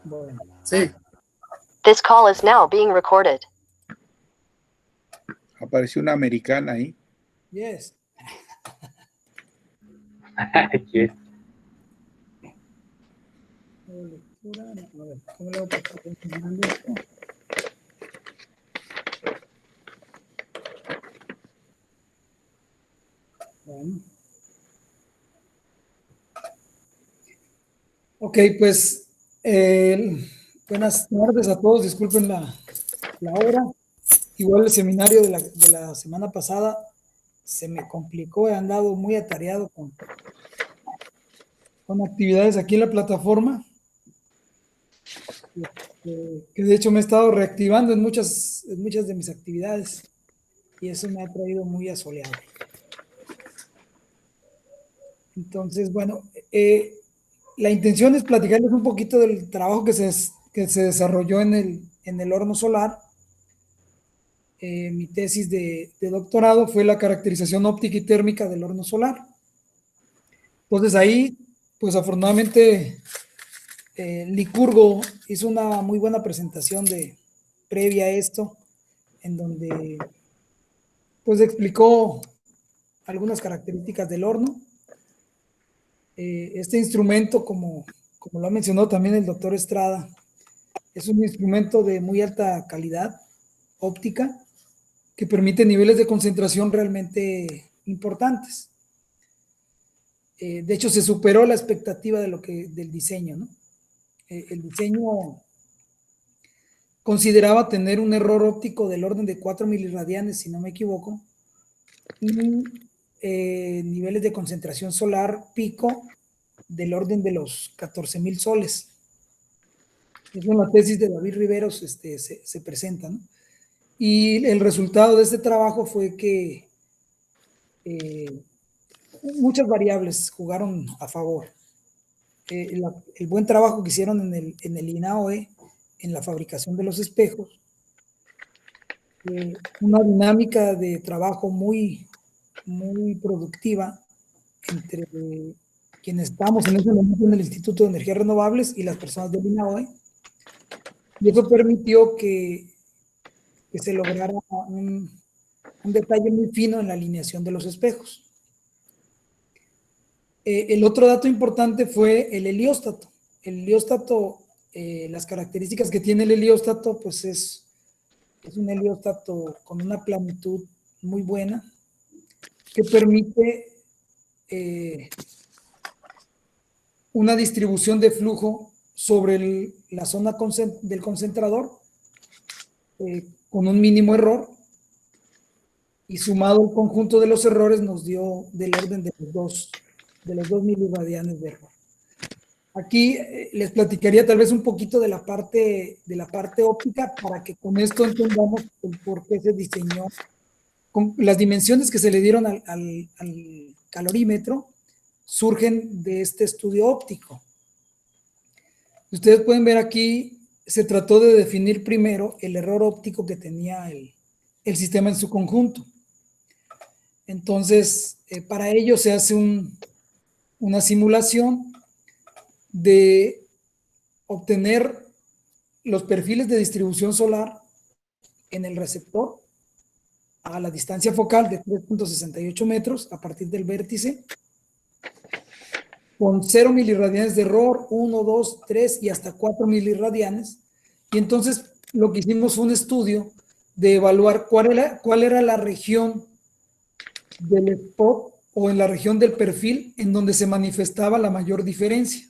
Bueno, Sí, This call is now being recorded. apareció una americana ahí. yes. Yes. Lectura, a ver, ¿cómo le hago para que esté funcionando esto? Bueno. Ok, pues buenas tardes a todos, disculpen la hora. Igual el seminario de la semana pasada se me complicó, he andado muy atareado con actividades aquí en la plataforma, que de hecho me he estado reactivando en muchas de mis actividades y eso me ha traído muy asoleado. Entonces, bueno, la intención es platicarles un poquito del trabajo que se desarrolló en el horno solar. Mi tesis de doctorado fue la caracterización óptica y térmica del horno solar. Entonces ahí, pues afortunadamente, Licurgo hizo una muy buena presentación previa a esto, en donde pues explicó algunas características del horno. Este instrumento, como lo ha mencionado también el doctor Estrada, es un instrumento de muy alta calidad óptica que permite niveles de concentración realmente importantes. De hecho, se superó la expectativa del diseño, ¿no? El diseño consideraba tener un error óptico del orden de 4 miliradianes, si no me equivoco, y niveles de concentración solar pico del orden de los 14,000 soles. Es una tesis de David Riveros, se presenta, ¿no? Y el resultado de este trabajo fue que muchas variables jugaron a favor. El buen trabajo que hicieron en el INAOE, en la fabricación de los espejos, una dinámica de trabajo muy, muy productiva entre quienes estamos en ese momento en el Instituto de Energías Renovables y las personas del INAOE, y eso permitió que se lograra un detalle muy fino en la alineación de los espejos. El otro dato importante fue el helióstato. El helióstato, las características que tiene el helióstato, pues es un helióstato con una planitud muy buena que permite una distribución de flujo sobre la zona del concentrador con un mínimo error, y sumado el conjunto de los errores nos dio del orden de los 2 miliradianes de error. Aquí les platicaría tal vez un poquito de la parte óptica para que con esto entendamos el por qué se diseñó. Con las dimensiones que se le dieron al calorímetro surgen de este estudio óptico. Ustedes pueden ver aquí, se trató de definir primero el error óptico que tenía el sistema en su conjunto. Entonces, para ello se hace una simulación de obtener los perfiles de distribución solar en el receptor a la distancia focal de 3.68 metros a partir del vértice, con 0 miliradianes de error, 1, 2, 3 y hasta 4 miliradianes. Y entonces lo que hicimos fue un estudio de evaluar cuál era la región del spot o en la región del perfil en donde se manifestaba la mayor diferencia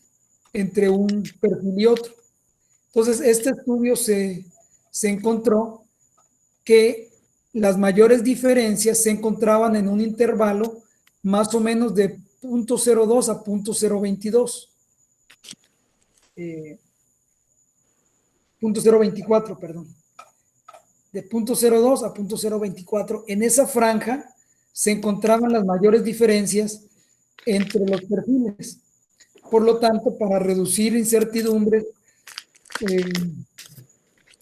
entre un perfil y otro. Entonces, este estudio se encontró que las mayores diferencias se encontraban en un intervalo más o menos de 0.02 a 0.022. 0.024, perdón. De 0.02 a 0.024. En esa franja se encontraban las mayores diferencias entre los perfiles. Por lo tanto, para reducir incertidumbres,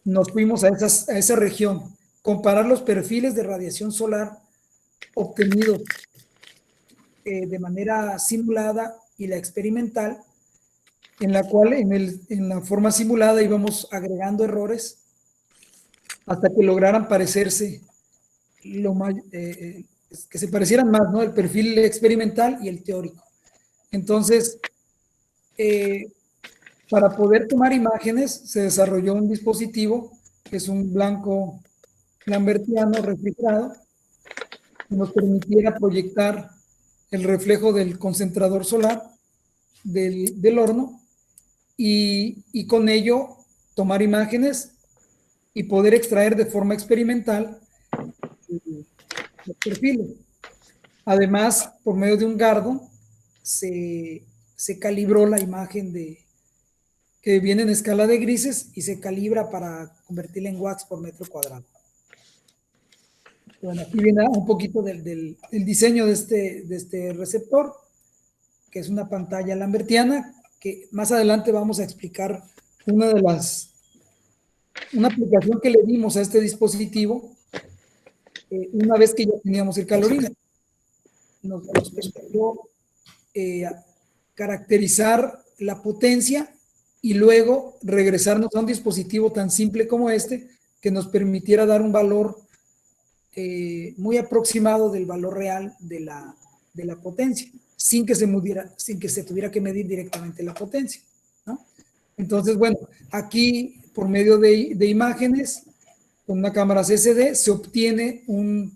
nos fuimos a esa región, comparar los perfiles de radiación solar obtenidos de manera simulada y la experimental, en la cual en la forma simulada íbamos agregando errores hasta que lograran parecerse que se parecieran más, ¿no? El perfil experimental y el teórico. Entonces, para poder tomar imágenes, se desarrolló un dispositivo que es un blanco lambertiano refrigerado que nos permitiera proyectar el reflejo del concentrador solar del horno y con ello tomar imágenes y poder extraer de forma experimental los perfiles. Además, por medio de un gardo, se calibró la imagen que viene en escala de grises y se calibra para convertirla en watts por metro cuadrado. Bueno, aquí viene un poquito del diseño de este receptor, que es una pantalla lambertiana, que más adelante vamos a explicar una aplicación que le dimos a este dispositivo una vez que ya teníamos el calorímetro. Nos permitió caracterizar la potencia y luego regresarnos a un dispositivo tan simple como este que nos permitiera dar un valor muy aproximado del valor real de la potencia, sin que se tuviera que medir directamente la potencia, ¿no? Entonces, bueno, aquí por medio de imágenes, con una cámara CCD, se obtiene un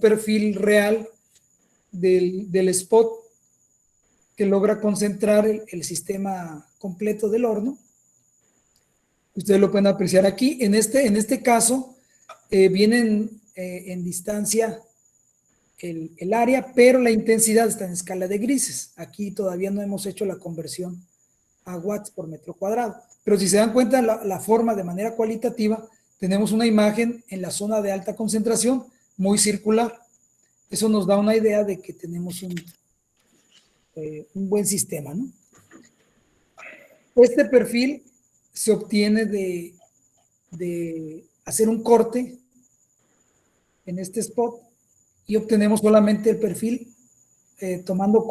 perfil real del spot que logra concentrar el sistema completo del horno. Ustedes lo pueden apreciar aquí. En este caso, vienen en distancia el área, pero la intensidad está en escala de grises. Aquí todavía no hemos hecho la conversión a watts por metro cuadrado. Pero si se dan cuenta, la forma de manera cualitativa, tenemos una imagen en la zona de alta concentración muy circular. Eso nos da una idea de que tenemos un buen sistema, ¿no? Este perfil se obtiene de hacer un corte en este spot y obtenemos solamente el perfil tomando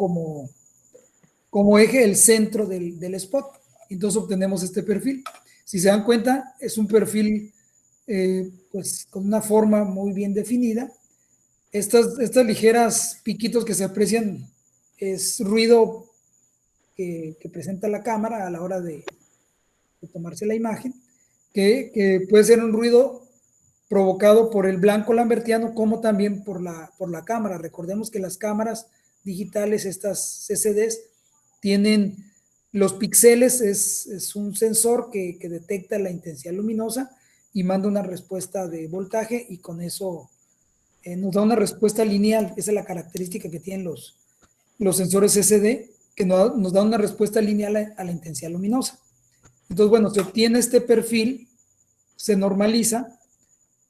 como eje el centro del spot. Entonces obtenemos este perfil. Si se dan cuenta, es un perfil pues con una forma muy bien definida. Estas ligeras piquitos que se aprecian es ruido que presenta la cámara a la hora de tomarse la imagen, que puede ser un ruido provocado por el blanco lambertiano como también por la cámara. Recordemos que las cámaras digitales, estas CCDs, tienen los píxeles, es un sensor que detecta la intensidad luminosa y manda una respuesta de voltaje y con eso nos da una respuesta lineal. Esa es la característica que tienen los sensores CCD, que nos da una respuesta lineal a la intensidad luminosa. Entonces, bueno, se obtiene este perfil, se normaliza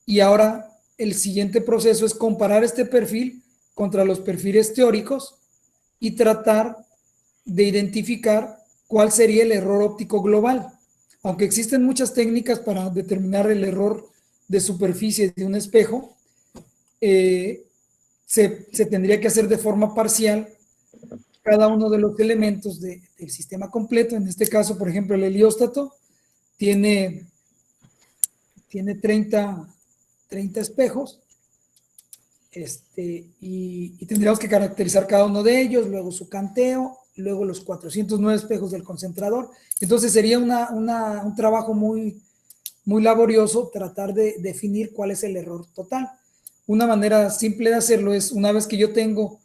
y ahora el siguiente proceso es comparar este perfil contra los perfiles teóricos y tratar de identificar cuál sería el error óptico global. Aunque existen muchas técnicas para determinar el error de superficie de un espejo, se tendría que hacer de forma parcial cada uno de los elementos del sistema completo. En este caso, por ejemplo, el helióstato tiene 30 espejos y tendríamos que caracterizar cada uno de ellos, luego su canteo, luego los 409 espejos del concentrador. Entonces sería un trabajo muy, muy laborioso tratar de definir cuál es el error total. Una manera simple de hacerlo es, una vez que yo tengo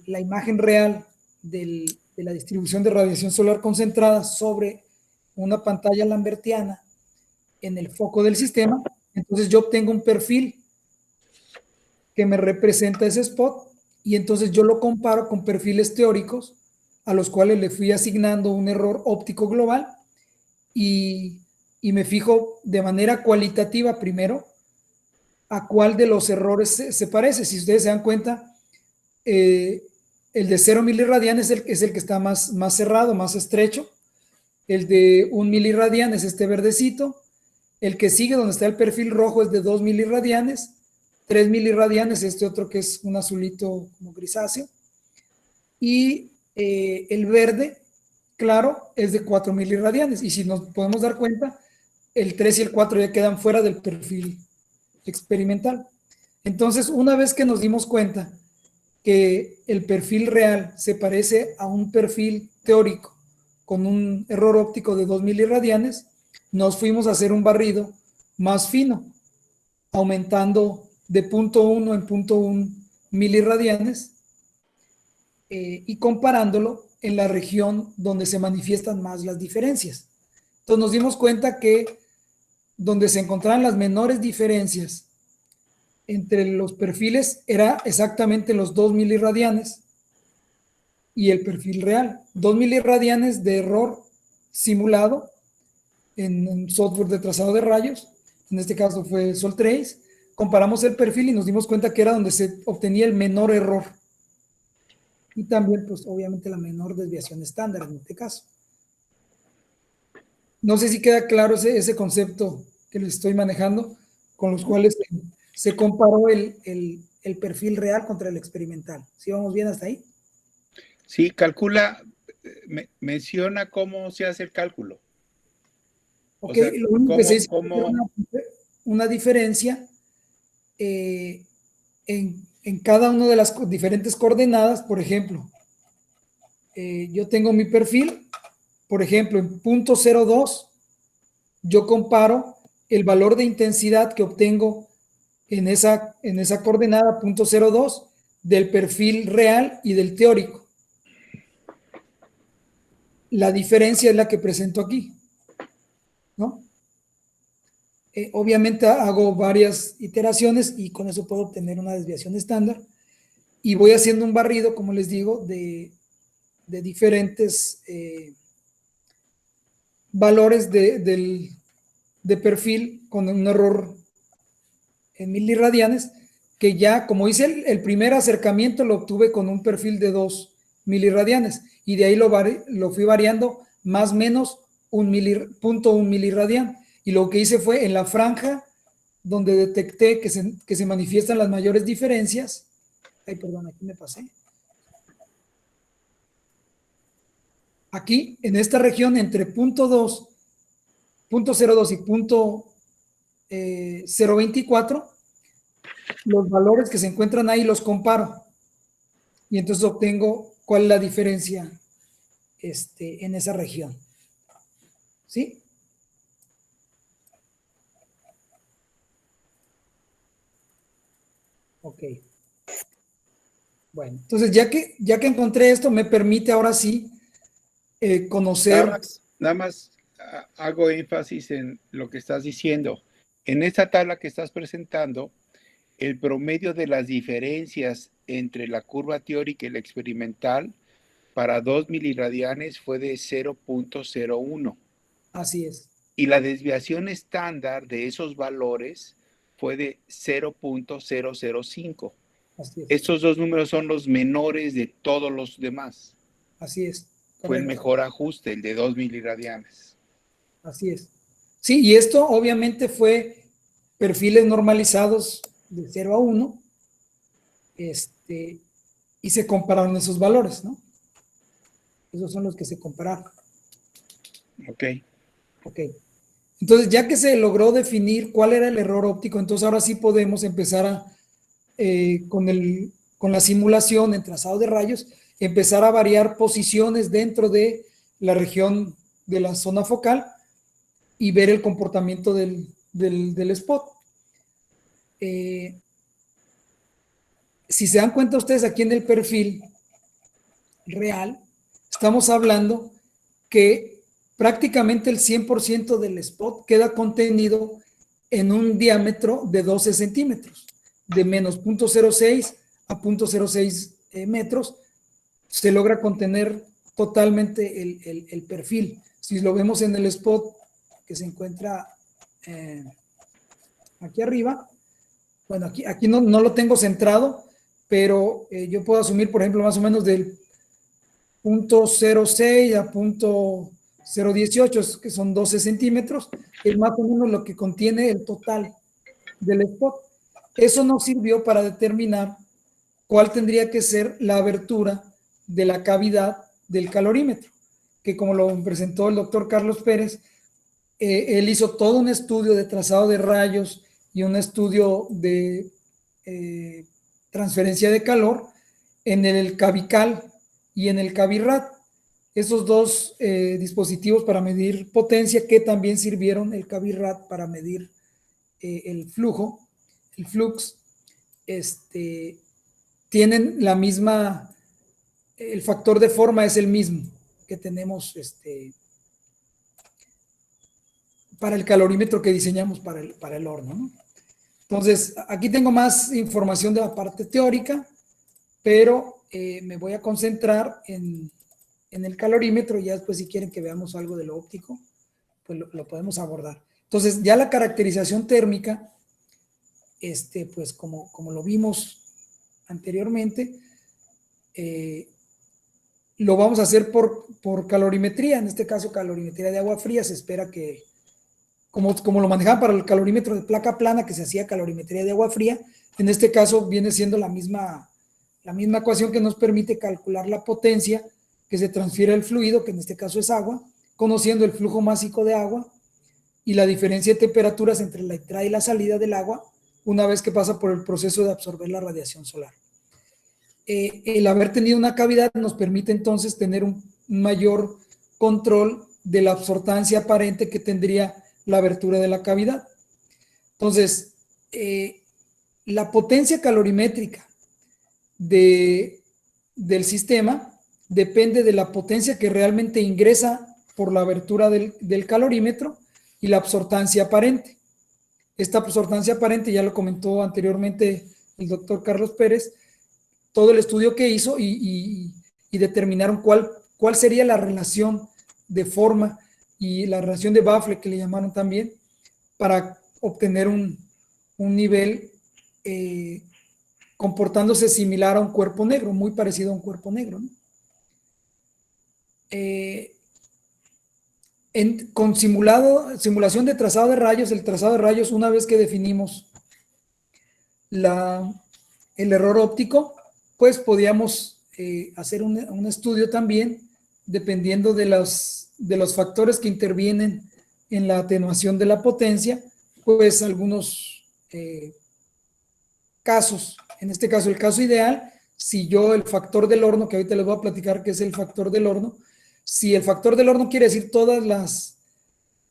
la imagen real de la distribución de radiación solar concentrada sobre una pantalla lambertiana en el foco del sistema, entonces yo obtengo un perfil que me representa ese spot y entonces yo lo comparo con perfiles teóricos a los cuales le fui asignando un error óptico global y me fijo de manera cualitativa primero a cuál de los errores se parece. Si ustedes se dan cuenta, el de 0 milirradian es el que está más cerrado, más estrecho. El de 1 milirradian es este verdecito. El que sigue, donde está el perfil rojo, es de 2 milirradianes. 3 milirradianes, este otro que es un azulito como grisáceo. Y el verde claro es de 4 miliradianes. Y si nos podemos dar cuenta, el 3 y el 4 ya quedan fuera del perfil experimental. Entonces, una vez que nos dimos cuenta que el perfil real se parece a un perfil teórico con un error óptico de 2 miliradianes, nos fuimos a hacer un barrido más fino, aumentando de 0.1 en 0.1 miliradianes y comparándolo en la región donde se manifiestan más las diferencias. Entonces nos dimos cuenta que donde se encontraban las menores diferencias entre los perfiles era exactamente los 2 miliradianes y el perfil real. 2 miliradianes de error simulado en un software de trazado de rayos, en este caso fue Soltrace. Comparamos el perfil y nos dimos cuenta que era donde se obtenía el menor error. Y también, pues, obviamente la menor desviación estándar en este caso. No sé si queda claro ese concepto que les estoy manejando, con los cuales se comparó el perfil real contra el experimental. ¿Sí vamos bien hasta ahí? Sí, calcula, menciona cómo se hace el cálculo. Ok, O sea, lo único que se hizo ¿cómo? fue una diferencia en cada una de las diferentes coordenadas. Por ejemplo, yo tengo mi perfil, por ejemplo, en 0.02, yo comparo el valor de intensidad que obtengo en esa coordenada 0.02 del perfil real y del teórico. La diferencia es la que presento aquí, ¿no? Obviamente hago varias iteraciones y con eso puedo obtener una desviación estándar y voy haciendo un barrido, como les digo, de diferentes valores de perfil con un error en miliradianes, que ya, como hice el primer acercamiento, lo obtuve con un perfil de 2 miliradianes y de ahí lo fui variando más o menos 0.1 miliradian. Y lo que hice fue en la franja donde detecté que se manifiestan las mayores diferencias. Ay, perdón, aquí me pasé. Aquí, en esta región, entre 0.02 y 0.024, los valores que se encuentran ahí los comparo. Y entonces obtengo cuál es la diferencia en esa región. ¿Sí? Ok. Bueno, entonces ya que encontré esto, me permite ahora sí conocer. Nada más hago énfasis en lo que estás diciendo. En esta tabla que estás presentando, el promedio de las diferencias entre la curva teórica y la experimental para 2 miliradianes fue de 0.01. Así es. Y la desviación estándar de esos valores fue de 0.005. Así es. Estos dos números son los menores de todos los demás. Así es. Fue el Correcto. mejor ajuste, el de 2 miliradianes. Así es. Sí, y esto obviamente fue perfiles normalizados de 0 a 1, y se compararon esos valores, ¿no? Esos son los que se compararon. Ok. Ok. Entonces, ya que se logró definir cuál era el error óptico, entonces ahora sí podemos empezar con la simulación en trazado de rayos, empezar a variar posiciones dentro de la región de la zona focal y ver el comportamiento del spot. Si se dan cuenta ustedes aquí en el perfil real, estamos hablando que prácticamente el 100% del spot queda contenido en un diámetro de 12 centímetros, de menos 0.06 a 0.06 metros, se logra contener totalmente el perfil. Si lo vemos en el spot que se encuentra aquí arriba, bueno, aquí no lo tengo centrado, pero yo puedo asumir, por ejemplo, más o menos del 0.06 a 0.018, que son 12 centímetros, es más o menos lo que contiene el total del spot. Eso nos sirvió para determinar cuál tendría que ser la abertura de la cavidad del calorímetro. que como lo presentó el doctor Carlos Pérez, él hizo todo un estudio de trazado de rayos y un estudio de transferencia de calor en el Cavical y en el Cavirad. Esos dos dispositivos para medir potencia, que también sirvieron el Cavirad para medir el flujo, el flux, tienen la misma, el factor de forma es el mismo que tenemos para el calorímetro que diseñamos para el horno, ¿no? Entonces, aquí tengo más información de la parte teórica, pero me voy a concentrar en el calorímetro. Ya después, si quieren que veamos algo de lo óptico, pues lo podemos abordar. Entonces, ya la caracterización térmica, pues como lo vimos anteriormente, lo vamos a hacer por calorimetría, en este caso calorimetría de agua fría. Se espera que, como lo manejaban para el calorímetro de placa plana, que se hacía calorimetría de agua fría, en este caso viene siendo la misma ecuación que nos permite calcular la potencia que se transfiere al fluido, que en este caso es agua, conociendo el flujo másico de agua y la diferencia de temperaturas entre la entrada y la salida del agua una vez que pasa por el proceso de absorber la radiación solar. El haber tenido una cavidad nos permite entonces tener un mayor control de la absortancia aparente que tendría la abertura de la cavidad. Entonces, la potencia calorimétrica del sistema depende de la potencia que realmente ingresa por la abertura del calorímetro y la absortancia aparente. Esta absortancia aparente ya lo comentó anteriormente el doctor Carlos Pérez, todo el estudio que hizo y determinaron cuál sería la relación de forma y la relación de Baffle, que le llamaron también, para obtener un nivel comportándose similar a un cuerpo negro, muy parecido a un cuerpo negro, ¿no? Con simulación de trazado de rayos, el trazado de rayos, una vez que definimos el error óptico, pues podíamos hacer un estudio también, dependiendo de los factores que intervienen en la atenuación de la potencia, pues algunos casos. En este caso, el caso ideal, si yo el factor del horno, que ahorita les voy a platicar qué es el factor del horno, si el factor del horno quiere decir todas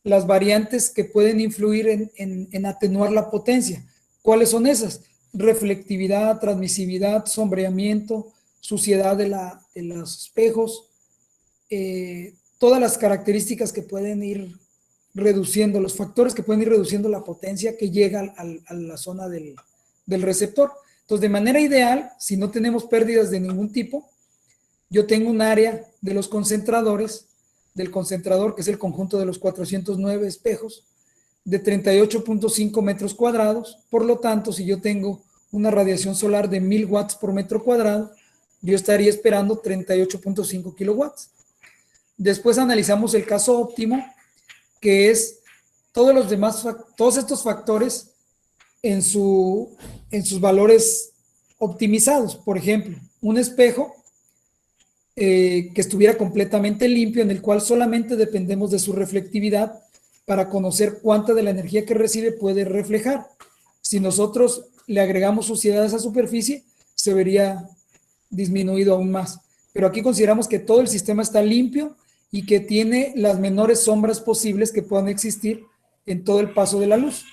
las variantes que pueden influir en atenuar la potencia. ¿Cuáles son esas? Reflectividad, transmisividad, sombreamiento, suciedad de los espejos, todas las características que pueden ir reduciendo, los factores que pueden ir reduciendo la potencia que llega a la zona del receptor. Entonces, de manera ideal, si no tenemos pérdidas de ningún tipo, yo tengo un área de los concentradores, del concentrador, que es el conjunto de los 409 espejos, de 38.5 metros cuadrados. Por lo tanto, si yo tengo una radiación solar de 1000 watts por metro cuadrado, yo estaría esperando 38.5 kilowatts. Después analizamos el caso óptimo, que es todos estos factores en sus valores optimizados. Por ejemplo, un espejo que estuviera completamente limpio, en el cual solamente dependemos de su reflectividad para conocer cuánta de la energía que recibe puede reflejar. Si nosotros le agregamos suciedad a esa superficie, se vería disminuido aún más. Pero aquí consideramos que todo el sistema está limpio y que tiene las menores sombras posibles que puedan existir en todo el paso de la luz.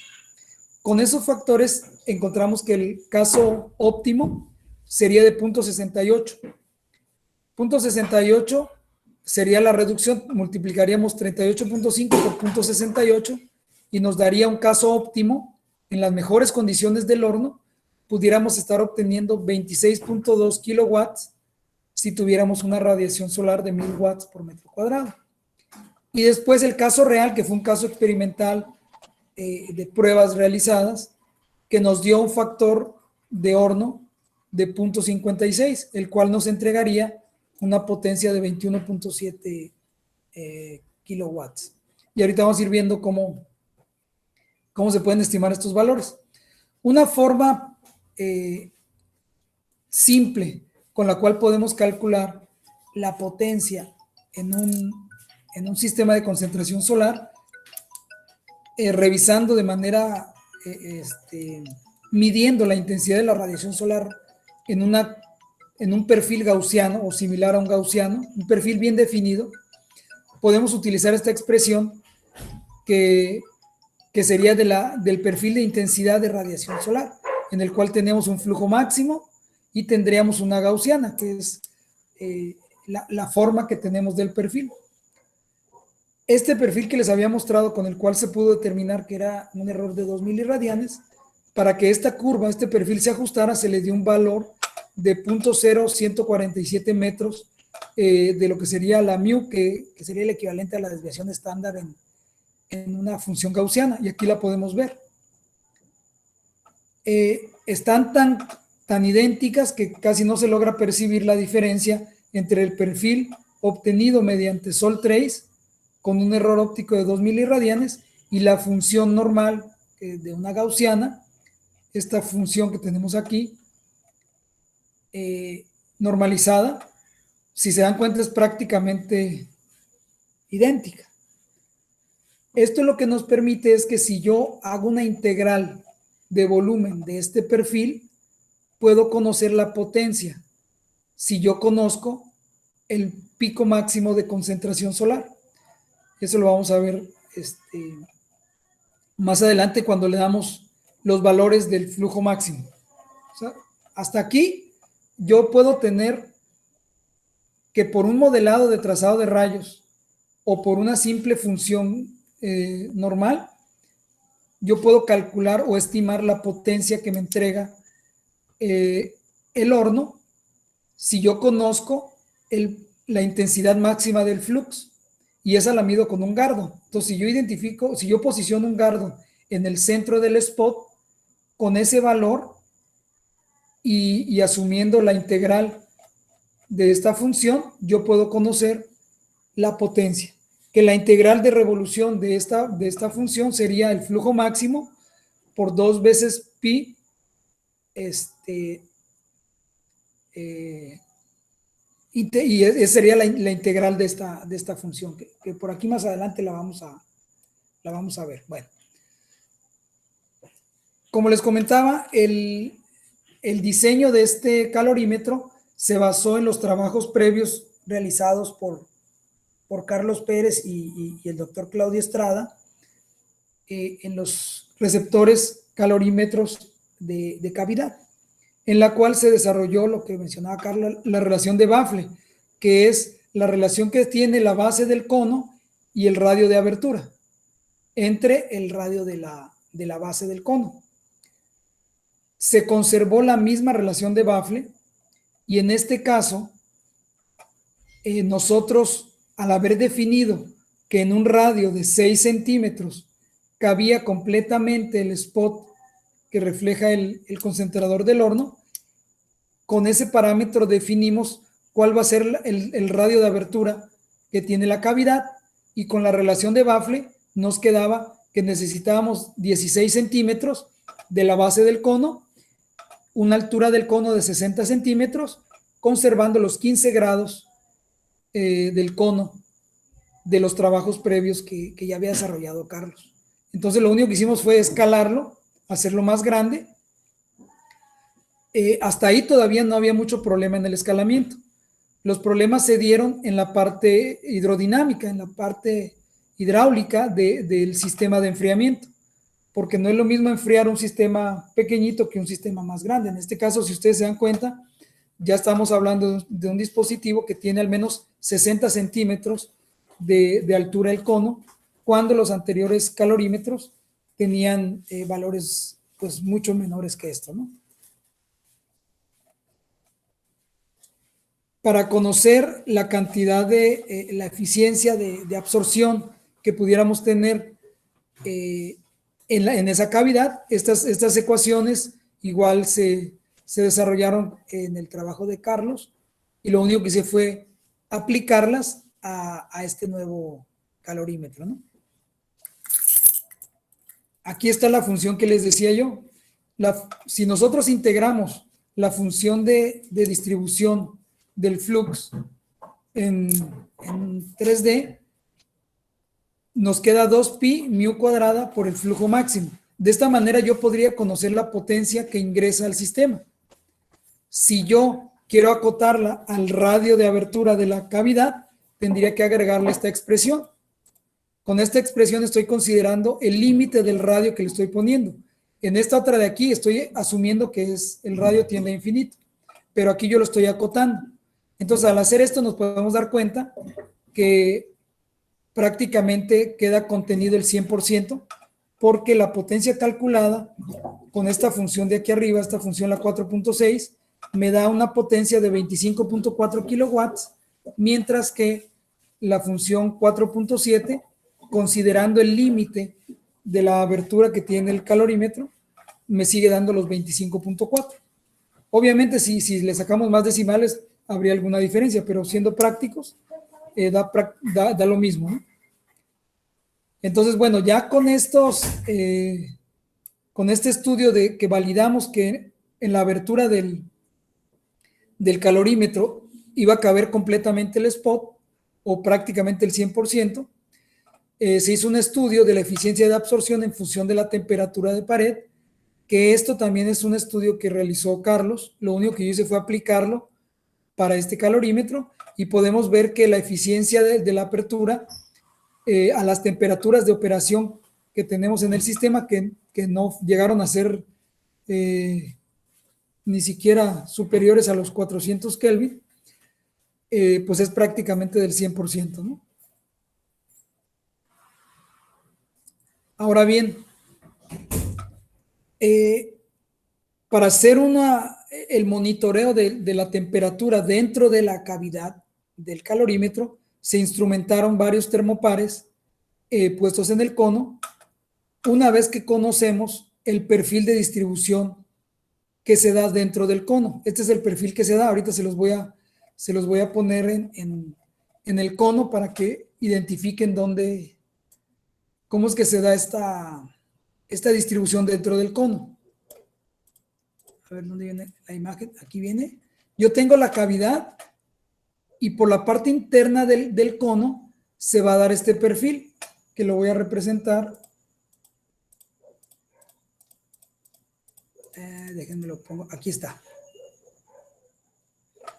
Con esos factores encontramos que el caso óptimo sería de 0.68. 0.68 sería la reducción, multiplicaríamos 38.5 por 0.68 y nos daría un caso óptimo. En las mejores condiciones del horno pudiéramos estar obteniendo 26.2 kilowatts si tuviéramos una radiación solar de 1000 watts por metro cuadrado. Y después el caso real, que fue un caso experimental de pruebas realizadas, que nos dio un factor de horno de 0.56, el cual nos entregaría una potencia de 21.7 kilowatts. Y ahorita vamos a ir viendo cómo se pueden estimar estos valores. Una forma simple con la cual podemos calcular la potencia en en un sistema de concentración solar, revisando de manera, midiendo la intensidad de la radiación solar en un perfil gaussiano o similar a un gaussiano, un perfil bien definido, podemos utilizar esta expresión que sería del perfil de intensidad de radiación solar, en el cual tenemos un flujo máximo y tendríamos una gaussiana, que es la forma que tenemos del perfil. Este perfil que les había mostrado, con el cual se pudo determinar que era un error de 2 miliradianes, para que esta curva, este perfil se ajustara, se le dio un valor de 0.0147 metros de lo que sería la mu, que sería el equivalente a la desviación estándar en una función gaussiana, y aquí la podemos ver. Están tan idénticas que casi no se logra percibir la diferencia entre el perfil obtenido mediante Sol Trace con un error óptico de 2 miliradianes y la función normal de una gaussiana, esta función que tenemos aquí, normalizada. Si se dan cuenta, es prácticamente idéntica. Esto lo que nos permite es que si yo hago una integral de volumen de este perfil, puedo conocer la potencia si yo conozco el pico máximo de concentración solar. Eso lo vamos a ver más adelante cuando le damos los valores del flujo máximo. O sea, hasta aquí yo puedo tener que por un modelado de trazado de rayos o por una simple función normal, yo puedo calcular o estimar la potencia que me entrega el horno si yo conozco la intensidad máxima del flux, y esa la mido con un gardo. Entonces, si yo posiciono un gardo en el centro del spot, con ese valor y asumiendo la integral de esta función, yo puedo conocer la potencia, que la integral de revolución de esta función sería el flujo máximo por 2 veces pi, y esa sería la integral de esta función, que por aquí más adelante la vamos a ver. Bueno, como les comentaba, el diseño de este calorímetro se basó en los trabajos previos realizados por Carlos Pérez y el doctor Claudio Estrada en los receptores calorímetros de cavidad, en la cual se desarrolló lo que mencionaba Carla, la relación de Baffle, que es la relación que tiene la base del cono y el radio de abertura, entre el radio de la base del cono. Se conservó la misma relación de Baffle, y en este caso, nosotros, al haber definido que en un radio de 6 centímetros cabía completamente el spot que refleja el concentrador del horno, con ese parámetro definimos cuál va a ser el radio de abertura que tiene la cavidad, y con la relación de Baffle nos quedaba que necesitábamos 16 centímetros de la base del cono, una altura del cono de 60 centímetros, conservando los 15 grados del cono de los trabajos previos que ya había desarrollado Carlos. Entonces lo único que hicimos fue escalarlo, hacerlo más grande. Hasta ahí todavía no había mucho problema en el escalamiento. Los problemas se dieron en la parte hidrodinámica, en la parte hidráulica del sistema de enfriamiento, porque no es lo mismo enfriar un sistema pequeñito que un sistema más grande. En este caso, si ustedes se dan cuenta, ya estamos hablando de un dispositivo que tiene al menos 60 centímetros de altura el cono, cuando los anteriores calorímetros tenían valores pues mucho menores que esto, ¿no? Para conocer la cantidad de la eficiencia de absorción que pudiéramos tener en esa cavidad, estas ecuaciones igual se desarrollaron en el trabajo de Carlos, y lo único que hice fue aplicarlas a este nuevo calorímetro, ¿no? Aquí está la función que les decía yo. Si nosotros integramos la función de distribución del flux en 3D, nos queda 2pi mu cuadrada por el flujo máximo. De esta manera yo podría conocer la potencia que ingresa al sistema. Si yo quiero acotarla al radio de abertura de la cavidad, tendría que agregarle esta expresión. Con esta expresión estoy considerando el límite del radio que le estoy poniendo. En esta otra de aquí estoy asumiendo que el radio tiende a infinito, pero aquí yo lo estoy acotando. Entonces, al hacer esto nos podemos dar cuenta que prácticamente queda contenido el 100%, porque la potencia calculada con esta función de aquí arriba, esta función la 4.6, me da una potencia de 25.4 kilowatts, mientras que la función 4.7, considerando el límite de la abertura que tiene el calorímetro, me sigue dando los 25.4. Obviamente, si le sacamos más decimales, habría alguna diferencia, pero siendo prácticos, da lo mismo, ¿no? Entonces, bueno, ya con con este estudio de que validamos que en la abertura del calorímetro iba a caber completamente el spot, o prácticamente el 100%, se hizo un estudio de la eficiencia de absorción en función de la temperatura de pared, que esto también es un estudio que realizó Carlos. Lo único que yo hice fue aplicarlo para este calorímetro, y podemos ver que la eficiencia de la apertura a las temperaturas de operación que tenemos en el sistema, que no llegaron a ser ni siquiera superiores a los 400 Kelvin, pues es prácticamente del 100%, ¿no? Ahora bien, para hacer el monitoreo de la temperatura dentro de la cavidad del calorímetro, se instrumentaron varios termopares puestos en el cono, una vez que conocemos el perfil de distribución que se da dentro del cono. Este es el perfil que se da. Ahorita se los voy a poner en el cono para que identifiquen cómo es que se da esta distribución dentro del cono. A ver, ¿dónde viene la imagen? Aquí viene. Yo tengo la cavidad, y por la parte interna del cono se va a dar este perfil, que lo voy a representar. Déjenme lo pongo. Aquí está.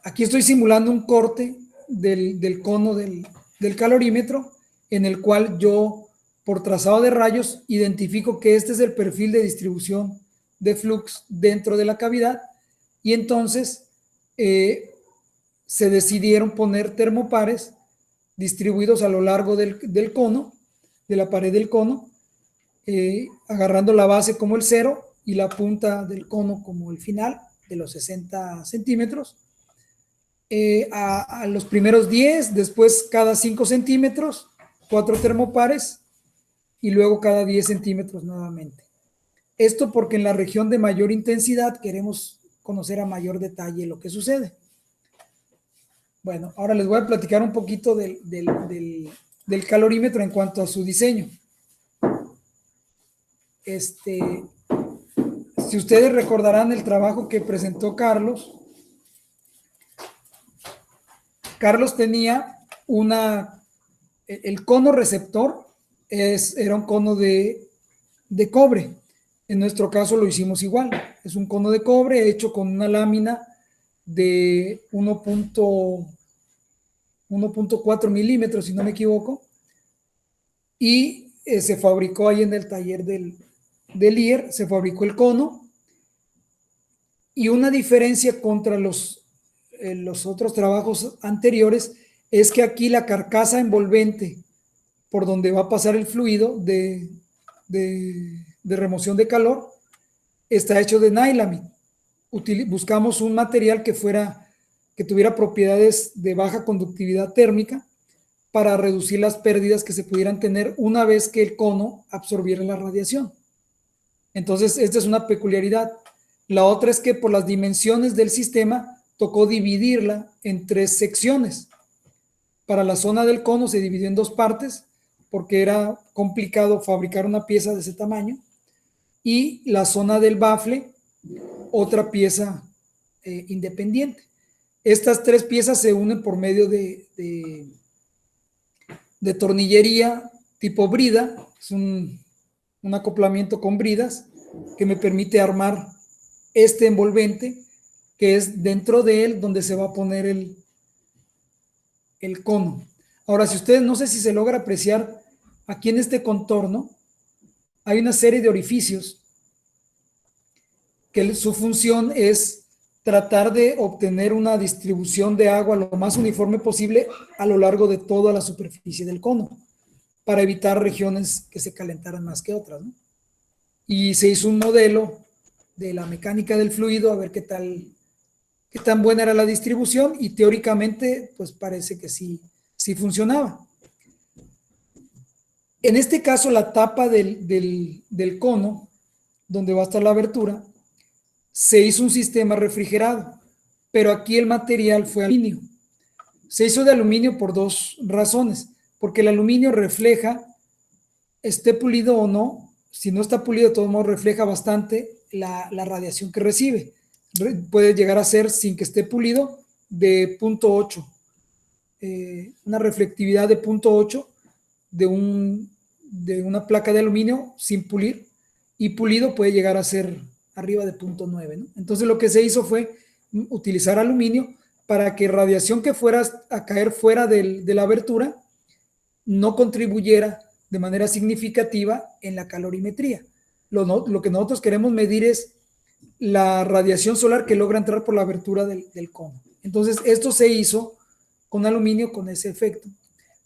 Aquí estoy simulando un corte del cono del calorímetro, en el cual yo, por trazado de rayos, identifico que este es el perfil de distribución de flux dentro de la cavidad, y entonces se decidieron poner termopares distribuidos a lo largo del cono, de la pared del cono, agarrando la base como el 0 y la punta del cono como el final de los 60 centímetros, a los primeros 10, después cada 5 centímetros, 4 termopares, y luego cada 10 centímetros nuevamente. Esto porque en la región de mayor intensidad queremos conocer a mayor detalle lo que sucede. Bueno, ahora les voy a platicar un poquito del calorímetro en cuanto a su diseño. Si ustedes recordarán el trabajo que presentó Carlos tenía el cono receptor era un cono de cobre. En nuestro caso lo hicimos igual. Es un cono de cobre hecho con una lámina de 1.4 milímetros, si no me equivoco, y se fabricó ahí en el taller del IER, se fabricó el cono. Y una diferencia contra los otros trabajos anteriores es que aquí la carcasa envolvente por donde va a pasar el fluido de remoción de calor está hecho de Nylamine. Buscamos un material que tuviera propiedades de baja conductividad térmica para reducir las pérdidas que se pudieran tener una vez que el cono absorbiera la radiación. Entonces, esta es una peculiaridad. La otra es que por las dimensiones del sistema tocó dividirla en 3 secciones. Para la zona del cono se dividió en 2 partes porque era complicado fabricar una pieza de ese tamaño, y la zona del bafle, otra pieza independiente. Estas 3 piezas se unen por medio de tornillería tipo brida, es un acoplamiento con bridas que me permite armar este envolvente, que es dentro de él donde se va a poner el cono. Ahora, si ustedes, no sé si se logra apreciar, aquí en este contorno hay una serie de orificios que su función es tratar de obtener una distribución de agua lo más uniforme posible a lo largo de toda la superficie del cono, para evitar regiones que se calentaran más que otras, ¿no? Y se hizo un modelo de la mecánica del fluido a ver qué tan buena era la distribución, y teóricamente pues parece que sí funcionaba. En este caso, la tapa del cono, donde va a estar la abertura, se hizo un sistema refrigerado, pero aquí el material fue aluminio. Se hizo de aluminio por dos razones, porque el aluminio refleja, esté pulido o no, si no está pulido, de todos modos refleja bastante la radiación que recibe. Puede llegar a ser, sin que esté pulido, de 0.8, una reflectividad de 0.8 de una placa de aluminio sin pulir, y pulido puede llegar a ser arriba de 0.9, ¿no? Entonces lo que se hizo fue utilizar aluminio para que radiación que fuera a caer fuera de la abertura no contribuyera de manera significativa en la calorimetría. Lo que nosotros queremos medir es la radiación solar que logra entrar por la abertura del cono. Entonces esto se hizo con aluminio con ese efecto.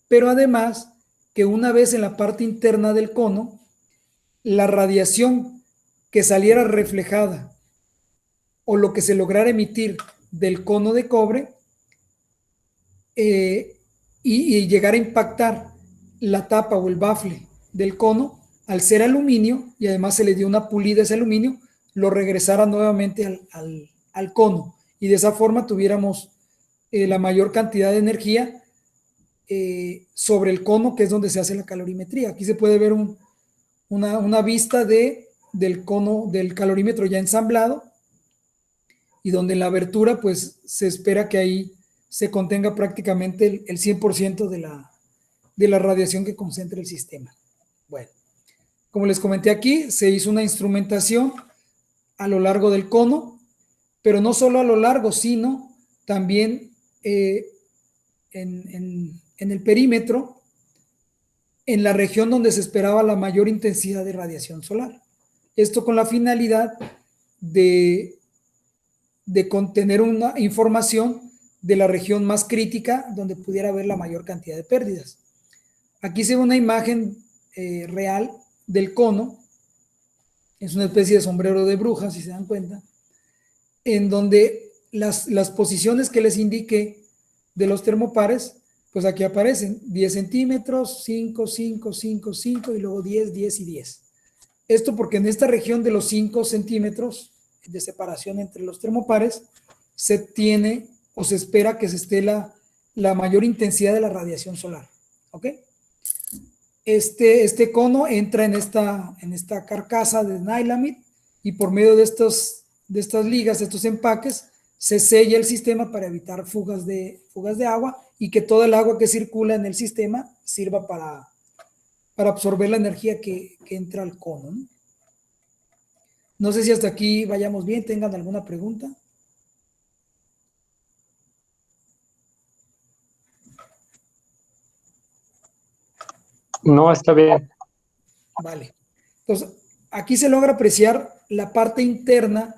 Pero además, que una vez en la parte interna del cono, la radiación que saliera reflejada o lo que se lograra emitir del cono de cobre y llegar a impactar la tapa o el bafle del cono, al ser aluminio, y además se le dio una pulida a ese aluminio, lo regresara nuevamente al cono, y de esa forma tuviéramos la mayor cantidad de energía sobre el cono, que es donde se hace la calorimetría. Aquí se puede ver una vista del cono, del calorímetro ya ensamblado, y donde en la abertura pues se espera que ahí se contenga prácticamente el 100% de la radiación que concentra el sistema. Bueno, como les comenté, aquí se hizo una instrumentación a lo largo del cono, pero no solo a lo largo, sino también en el perímetro, en la región donde se esperaba la mayor intensidad de radiación solar. Esto con la finalidad de contener una información de la región más crítica donde pudiera haber la mayor cantidad de pérdidas. Aquí se ve una imagen real del cono. Es una especie de sombrero de bruja, si se dan cuenta, en donde las posiciones que les indiqué de los termopares, pues aquí aparecen 10 centímetros, 5, 5, 5, 5 y luego 10, 10 y 10. Esto porque en esta región de los 5 centímetros de separación entre los termopares se tiene o se espera que se esté la mayor intensidad de la radiación solar. ¿Ok? Este cono entra en esta carcasa de Nylamid, y por medio de estas ligas, de estos empaques, se sella el sistema para evitar fugas de agua, y que todo el agua que circula en el sistema sirva para absorber la energía que entra al cono, ¿no? No sé si hasta aquí vayamos bien, tengan alguna pregunta. No, está bien. Vale. Entonces, aquí se logra apreciar la parte interna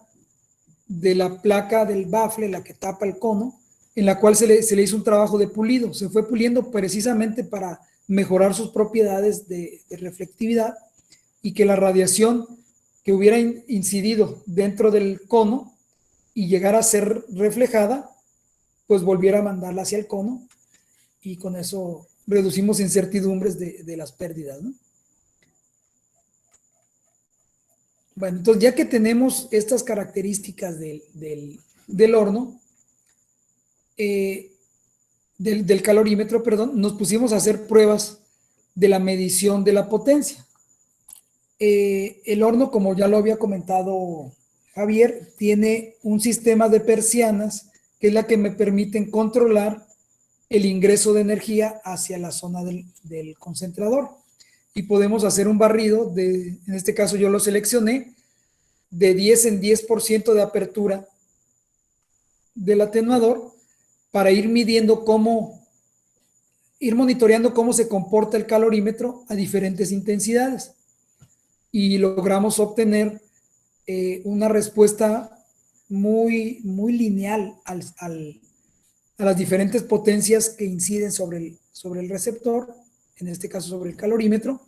de la placa del bafle, la que tapa el cono, en la cual se le hizo un trabajo de pulido. Se fue puliendo precisamente para mejorar sus propiedades de reflectividad, y que la radiación que hubiera incidido dentro del cono y llegara a ser reflejada, pues volviera a mandarla hacia el cono, y con eso reducimos incertidumbres de las pérdidas, ¿no? Bueno, entonces ya que tenemos estas características del horno, del calorímetro, perdón, nos pusimos a hacer pruebas de la medición de la potencia. El horno, como ya lo había comentado Javier, tiene un sistema de persianas que es la que me permiten controlar el ingreso de energía hacia la zona del concentrador. y podemos hacer un barrido en este caso yo lo seleccioné, de 10 en 10% de apertura del atenuador para ir midiendo ir monitoreando cómo se comporta el calorímetro a diferentes intensidades. Y logramos obtener una respuesta muy lineal a las diferentes potencias que inciden sobre el receptor, en este caso sobre el calorímetro,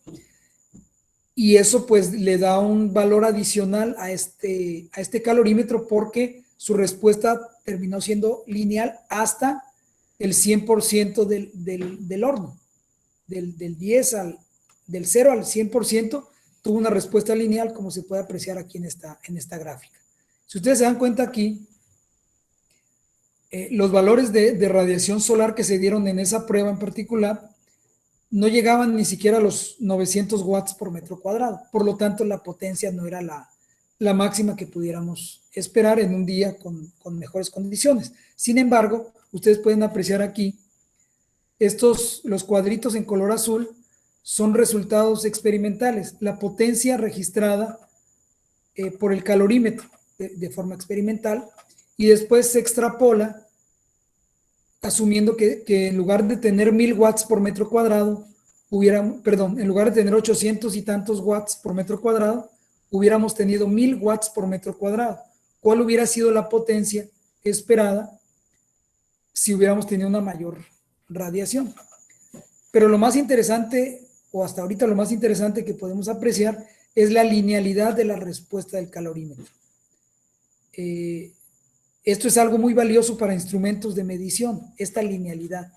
y eso pues le da un valor adicional a este calorímetro porque su respuesta terminó siendo lineal hasta el 100% del horno, del 0 al 100% tuvo una respuesta lineal, como se puede apreciar aquí en esta gráfica. Si ustedes se dan cuenta aquí, los valores de radiación solar que se dieron en esa prueba en particular no llegaban ni siquiera a los 900 watts por metro cuadrado. Por lo tanto, la potencia no era la máxima que pudiéramos esperar en un día con mejores condiciones. Sin embargo, ustedes pueden apreciar aquí, los cuadritos en color azul son resultados experimentales. La potencia registrada por el calorímetro de forma experimental, y después se extrapola asumiendo que en lugar de tener 1000 watts por metro cuadrado, en lugar de tener 800 y tantos watts por metro cuadrado, hubiéramos tenido 1000 watts por metro cuadrado. ¿Cuál hubiera sido la potencia esperada si hubiéramos tenido una mayor radiación? Pero lo más interesante, o hasta ahorita lo más interesante que podemos apreciar, es la linealidad de la respuesta del calorímetro. Esto es algo muy valioso para instrumentos de medición, esta linealidad,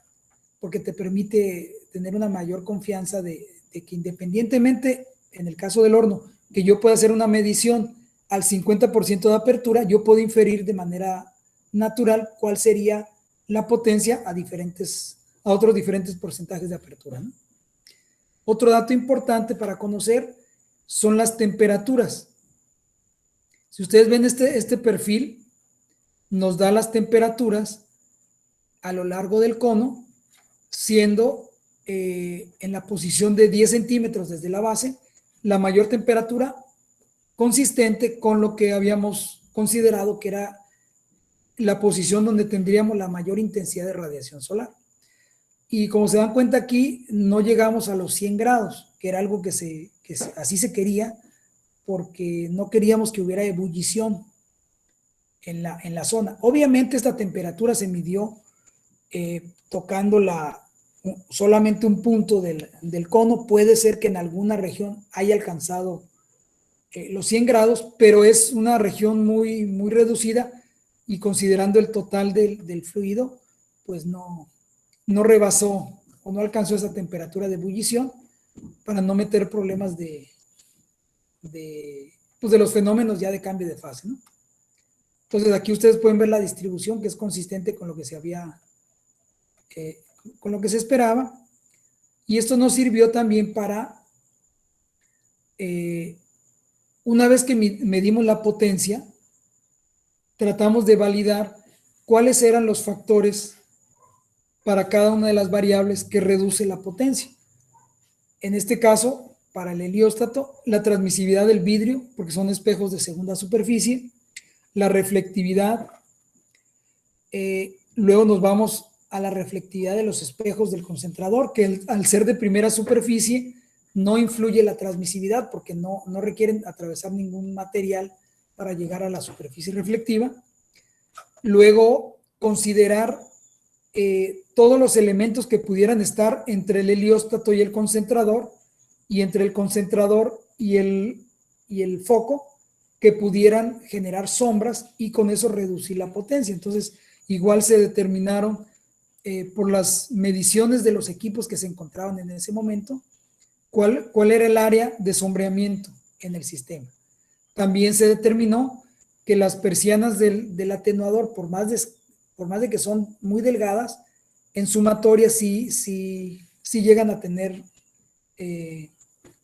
porque te permite tener una mayor confianza de que independientemente, en el caso del horno, que yo pueda hacer una medición al 50% de apertura, yo puedo inferir de manera natural cuál sería la potencia a otros diferentes porcentajes de apertura, ¿no? Otro dato importante para conocer son las temperaturas. Si ustedes ven este perfil, nos da las temperaturas a lo largo del cono, siendo en la posición de 10 centímetros desde la base, la mayor temperatura consistente con lo que habíamos considerado que era la posición donde tendríamos la mayor intensidad de radiación solar. Y como se dan cuenta aquí, no llegamos a los 100 grados, que era algo que así se quería, porque no queríamos que hubiera ebullición en la zona. Obviamente esta temperatura se midió tocando solamente un punto del cono. Puede ser que en alguna región haya alcanzado los 100 grados, pero es una región muy reducida, y considerando el total del fluido, pues no rebasó o no alcanzó esa temperatura de ebullición, para no meter problemas de los fenómenos ya de cambio de fase, ¿no? Entonces aquí ustedes pueden ver la distribución, que es consistente con lo que con lo que se esperaba, y esto nos sirvió también para, una vez que medimos la potencia, tratamos de validar cuáles eran los factores para cada una de las variables que reduce la potencia. En este caso, para el helióstato, la transmisividad del vidrio, porque son espejos de segunda superficie, la reflectividad, luego nos vamos a la reflectividad de los espejos del concentrador, que al ser de primera superficie no influye la transmisividad, porque no requieren atravesar ningún material para llegar a la superficie reflectiva. Luego, considerar todos los elementos que pudieran estar entre el helióstato y el concentrador, y entre el concentrador y el foco, que pudieran generar sombras y con eso reducir la potencia. Entonces, igual se determinaron por las mediciones de los equipos que se encontraban en ese momento, cuál era el área de sombreamiento en el sistema. También se determinó que las persianas del atenuador, por más de que son muy delgadas, en sumatoria sí llegan a tener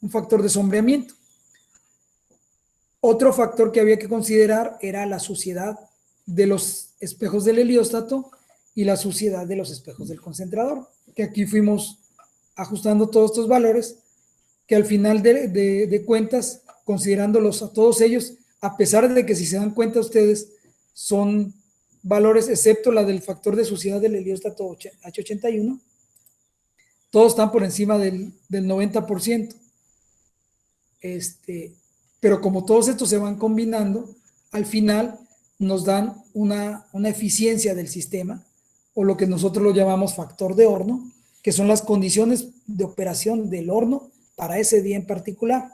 un factor de sombreamiento. Otro factor que había que considerar era la suciedad de los espejos del helióstato y la suciedad de los espejos del concentrador, que aquí fuimos ajustando todos estos valores que al final de cuentas, considerándolos a todos ellos, a pesar de que si se dan cuenta ustedes, son valores, excepto la del factor de suciedad del helióstato H81, todos están por encima del 90%. Pero como todos estos se van combinando, al final nos dan una eficiencia del sistema, o lo que nosotros lo llamamos factor de horno, que son las condiciones de operación del horno para ese día en particular.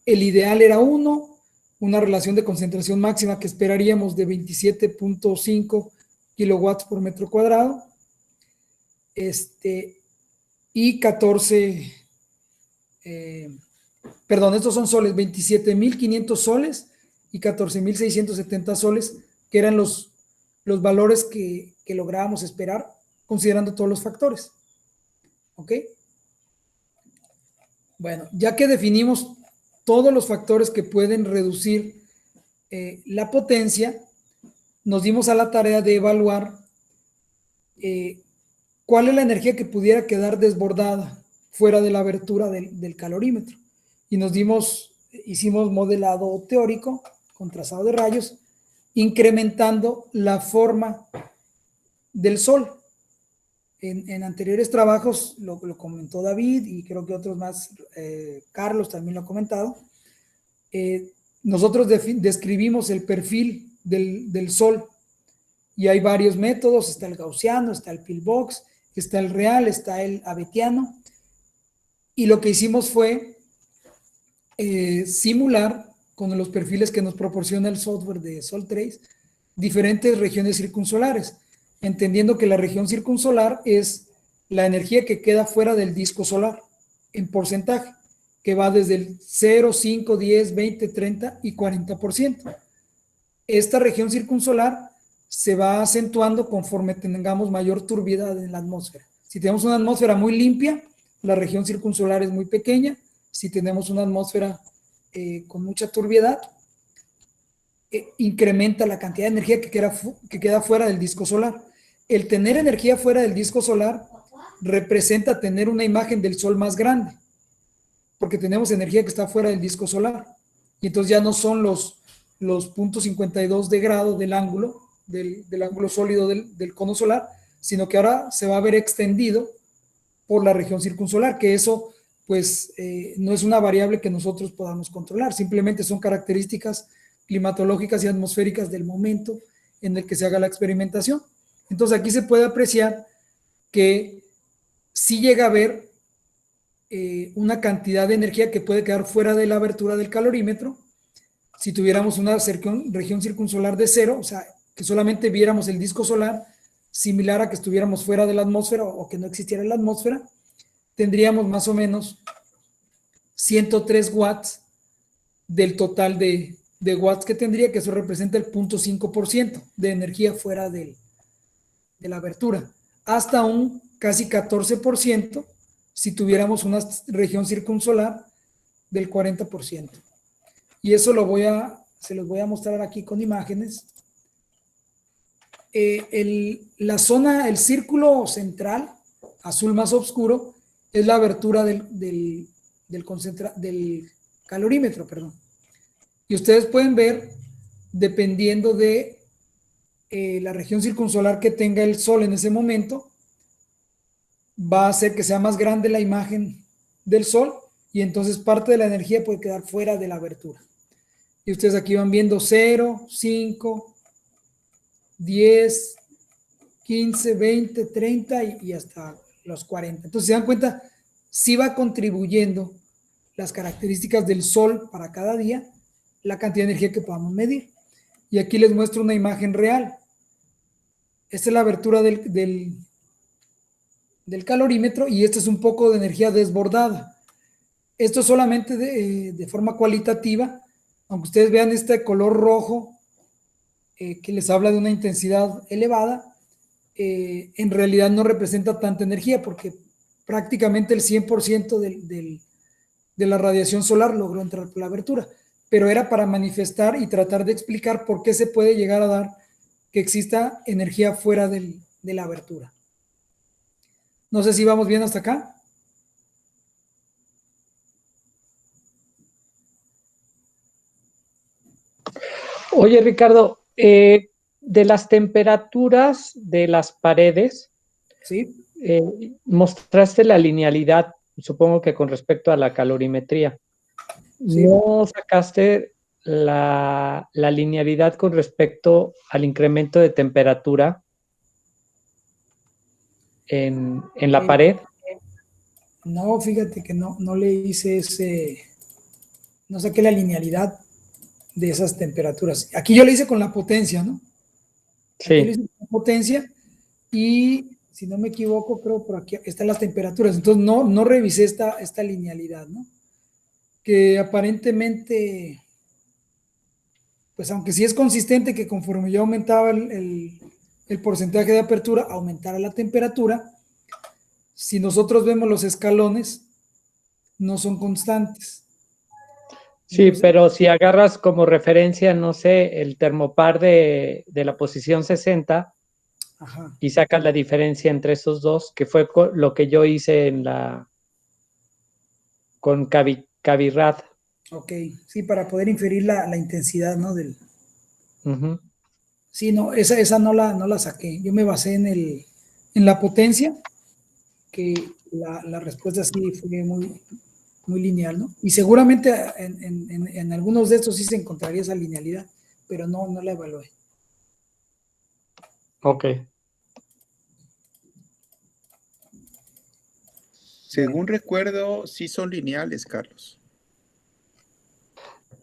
El ideal era 1, una relación de concentración máxima que esperaríamos de 27.5 kilowatts por metro cuadrado, y 14, estos son soles, 27.500 soles y 14.670 soles, que eran los valores que lográbamos esperar, considerando todos los factores. ¿Ok? Bueno, ya que definimos todos los factores que pueden reducir la potencia, nos dimos a la tarea de evaluar cuál es la energía que pudiera quedar desbordada fuera de la abertura del calorímetro. Y hicimos modelado teórico con trazado de rayos, incrementando la forma del Sol. En anteriores trabajos lo comentó David y creo que otros más, Carlos también lo ha comentado. Nosotros describimos el perfil del Sol y hay varios métodos, está el gaussiano, está el pillbox, está el real, está el abetiano, y lo que hicimos fue simular con los perfiles que nos proporciona el software de SolTrace diferentes regiones circunsolares, entendiendo que la región circunsolar es la energía que queda fuera del disco solar en porcentaje, que va desde el 0, 5, 10, 20, 30 y 40%. Esta región circunsolar se va acentuando conforme tengamos mayor turbiedad en la atmósfera. Si tenemos una atmósfera muy limpia, la región circunsolar es muy pequeña. Si tenemos una atmósfera con mucha turbiedad, incrementa la cantidad de energía que queda fuera del disco solar. El tener energía fuera del disco solar representa tener una imagen del Sol más grande, porque tenemos energía que está fuera del disco solar. Y entonces ya no son los 0.52 de grado del ángulo, del ángulo sólido del cono solar, sino que ahora se va a ver extendido por la región circunsolar, que eso pues no es una variable que nosotros podamos controlar, simplemente son características climatológicas y atmosféricas del momento en el que se haga la experimentación. Entonces aquí se puede apreciar que sí llega a haber una cantidad de energía que puede quedar fuera de la abertura del calorímetro si tuviéramos una región circunsolar de 0, o sea, que solamente viéramos el disco solar, similar a que estuviéramos fuera de la atmósfera o que no existiera la atmósfera, tendríamos más o menos 103 watts del total de watts que tendría, que eso representa el 0.5% de energía fuera de la abertura, hasta un casi 14% si tuviéramos una región circunsolar del 40%. Y eso se los voy a mostrar aquí con imágenes. La zona, el círculo central, azul más oscuro, es la abertura del calorímetro, perdón. Y ustedes pueden ver, dependiendo de la región circunsolar que tenga el Sol en ese momento, va a hacer que sea más grande la imagen del Sol y entonces parte de la energía puede quedar fuera de la abertura. Y ustedes aquí van viendo 0, 5, 10, 15, 20, 30 y hasta los 40. Entonces, se dan cuenta, sí va contribuyendo las características del Sol para cada día, la cantidad de energía que podamos medir. Y aquí les muestro una imagen real. Esta es la abertura del calorímetro y esta es un poco de energía desbordada. Esto solamente de forma cualitativa, aunque ustedes vean este color rojo que les habla de una intensidad elevada, en realidad no representa tanta energía porque prácticamente el 100% de la radiación solar logró entrar por la abertura, pero era para manifestar y tratar de explicar por qué se puede llegar a dar que exista energía fuera de la abertura. No sé si vamos bien hasta acá. Oye, Ricardo, de las temperaturas de las paredes, ¿sí? mostraste la linealidad, supongo que con respecto a la calorimetría. Sí. ¿No sacaste la linealidad con respecto al incremento de temperatura en la pared? No, fíjate que no le hice no saqué la linealidad de esas temperaturas. Aquí yo le hice con la potencia, ¿no? Aquí le Sí, hice con la potencia y, si no me equivoco, creo por aquí están las temperaturas. Entonces no revisé esta linealidad, ¿no? Que aparentemente, pues aunque sí es consistente que conforme yo aumentaba el porcentaje de apertura, aumentara la temperatura, si nosotros vemos los escalones, no son constantes. sí, Entonces, pero si agarras como referencia, no sé, el termopar de la posición 60 ajá, y sacas la diferencia entre esos dos, que fue lo que yo hice con Cavirad. ok, sí, para poder inferir la intensidad, ¿no? Ujú. Sí, no, esa no la saqué. Yo me basé en la potencia, que la respuesta sí fue muy lineal, ¿no? Y seguramente en algunos de estos sí se encontraría esa linealidad, pero no la evalué. Ok. Según recuerdo, sí son lineales, Carlos.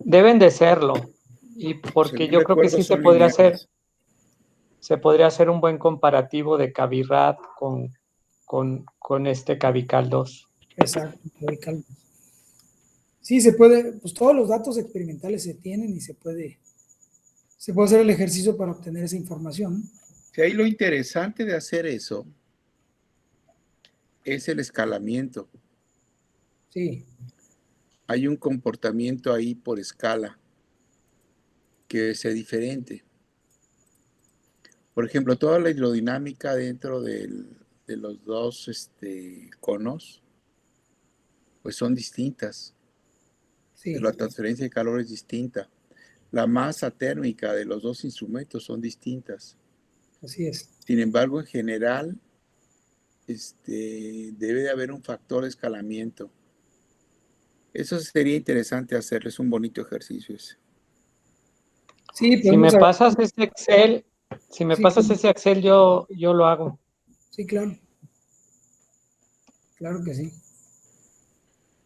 Deben de serlo. Y porque Según yo creo que recuerdo, sí son lineales. se podría hacer un buen comparativo de Cavirad con este Cavical 2. Exacto, radical. Sí, se puede, pues todos los datos experimentales se tienen y se puede hacer el ejercicio para obtener esa información, ¿no? Sí, ahí lo interesante de hacer eso es el escalamiento. Sí, Hay un comportamiento ahí por escala que es diferente. Por ejemplo, toda la hidrodinámica dentro de los dos conos, pues son distintas. sí, La transferencia de calor es distinta. La masa térmica de los dos instrumentos son distintas. así es. Sin embargo, en general, debe de haber un factor de escalamiento. Eso sería interesante hacerlo, es un bonito ejercicio ese. Sí, Si me podemos agarrar, pasas ese Excel, si me sí, pasas ese Excel, yo lo hago. sí, claro que sí.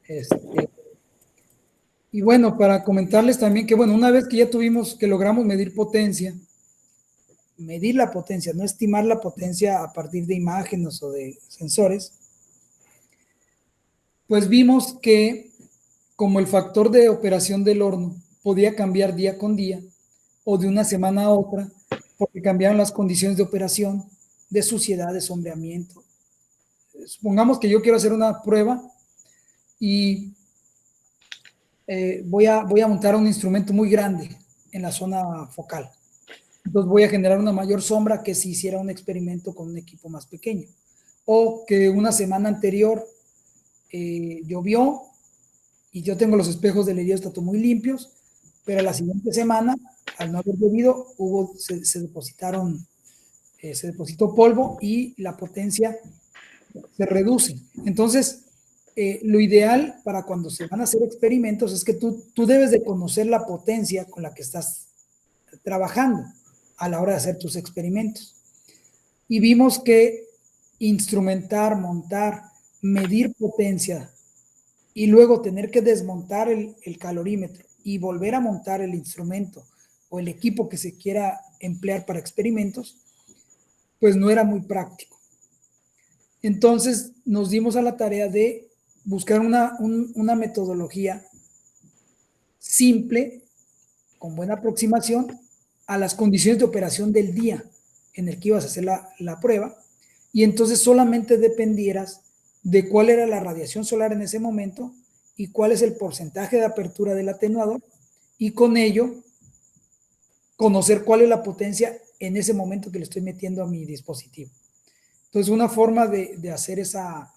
Este, y bueno, para comentarles también que, bueno, una vez que ya que logramos medir la potencia, no estimar la potencia a partir de imágenes o de sensores, pues vimos que como el factor de operación del horno podía cambiar día con día o de una semana a otra, porque cambiaron las condiciones de operación, de suciedad, de sombreamiento. Supongamos que yo quiero hacer una prueba y voy a montar un instrumento muy grande en la zona focal. Entonces voy a generar una mayor sombra que si hiciera un experimento con un equipo más pequeño. O que una semana anterior llovió y yo tengo los espejos del helióstato muy limpios, pero la siguiente semana, al no haber llovido, se depositó polvo y la potencia se reduce. Entonces, lo ideal para cuando se van a hacer experimentos es que tú debes de conocer la potencia con la que estás trabajando a la hora de hacer tus experimentos. Y vimos que instrumentar, montar, medir potencia y luego tener que desmontar el calorímetro y volver a montar el instrumento o el equipo que se quiera emplear para experimentos, pues no era muy práctico. Entonces nos dimos a la tarea de buscar una metodología simple, con buena aproximación a las condiciones de operación del día en el que ibas a hacer la prueba, y entonces solamente dependieras de cuál era la radiación solar en ese momento y cuál es el porcentaje de apertura del atenuador, y con ello conocer cuál es la potencia en ese momento que le estoy metiendo a mi dispositivo. Entonces, una forma de hacer esa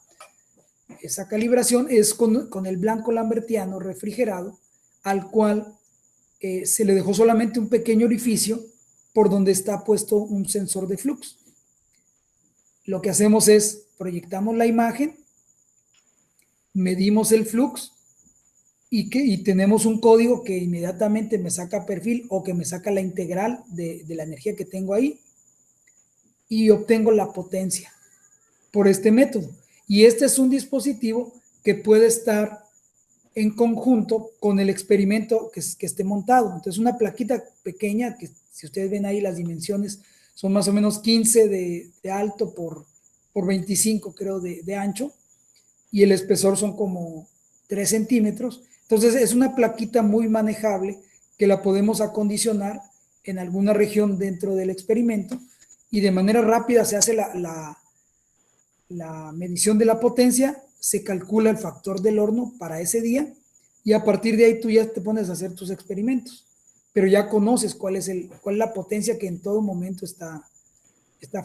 calibración es con el blanco lambertiano refrigerado, al cual se le dejó solamente un pequeño orificio por donde está puesto un sensor de flux. Lo que hacemos es proyectamos la imagen, medimos el flux y tenemos un código que inmediatamente me saca perfil o que me saca la integral de la energía que tengo ahí y obtengo la potencia por este método. Y este es un dispositivo que puede estar en conjunto con el experimento que esté montado. Entonces, una plaquita pequeña, que si ustedes ven ahí las dimensiones, son más o menos 15 de alto por 25, creo, de ancho, y el espesor son como 3 centímetros. Entonces, es una plaquita muy manejable que la podemos acondicionar en alguna región dentro del experimento y de manera rápida se hace la medición de la potencia, se calcula el factor del horno para ese día y a partir de ahí tú ya te pones a hacer tus experimentos, pero ya conoces cuál es la potencia que en todo momento está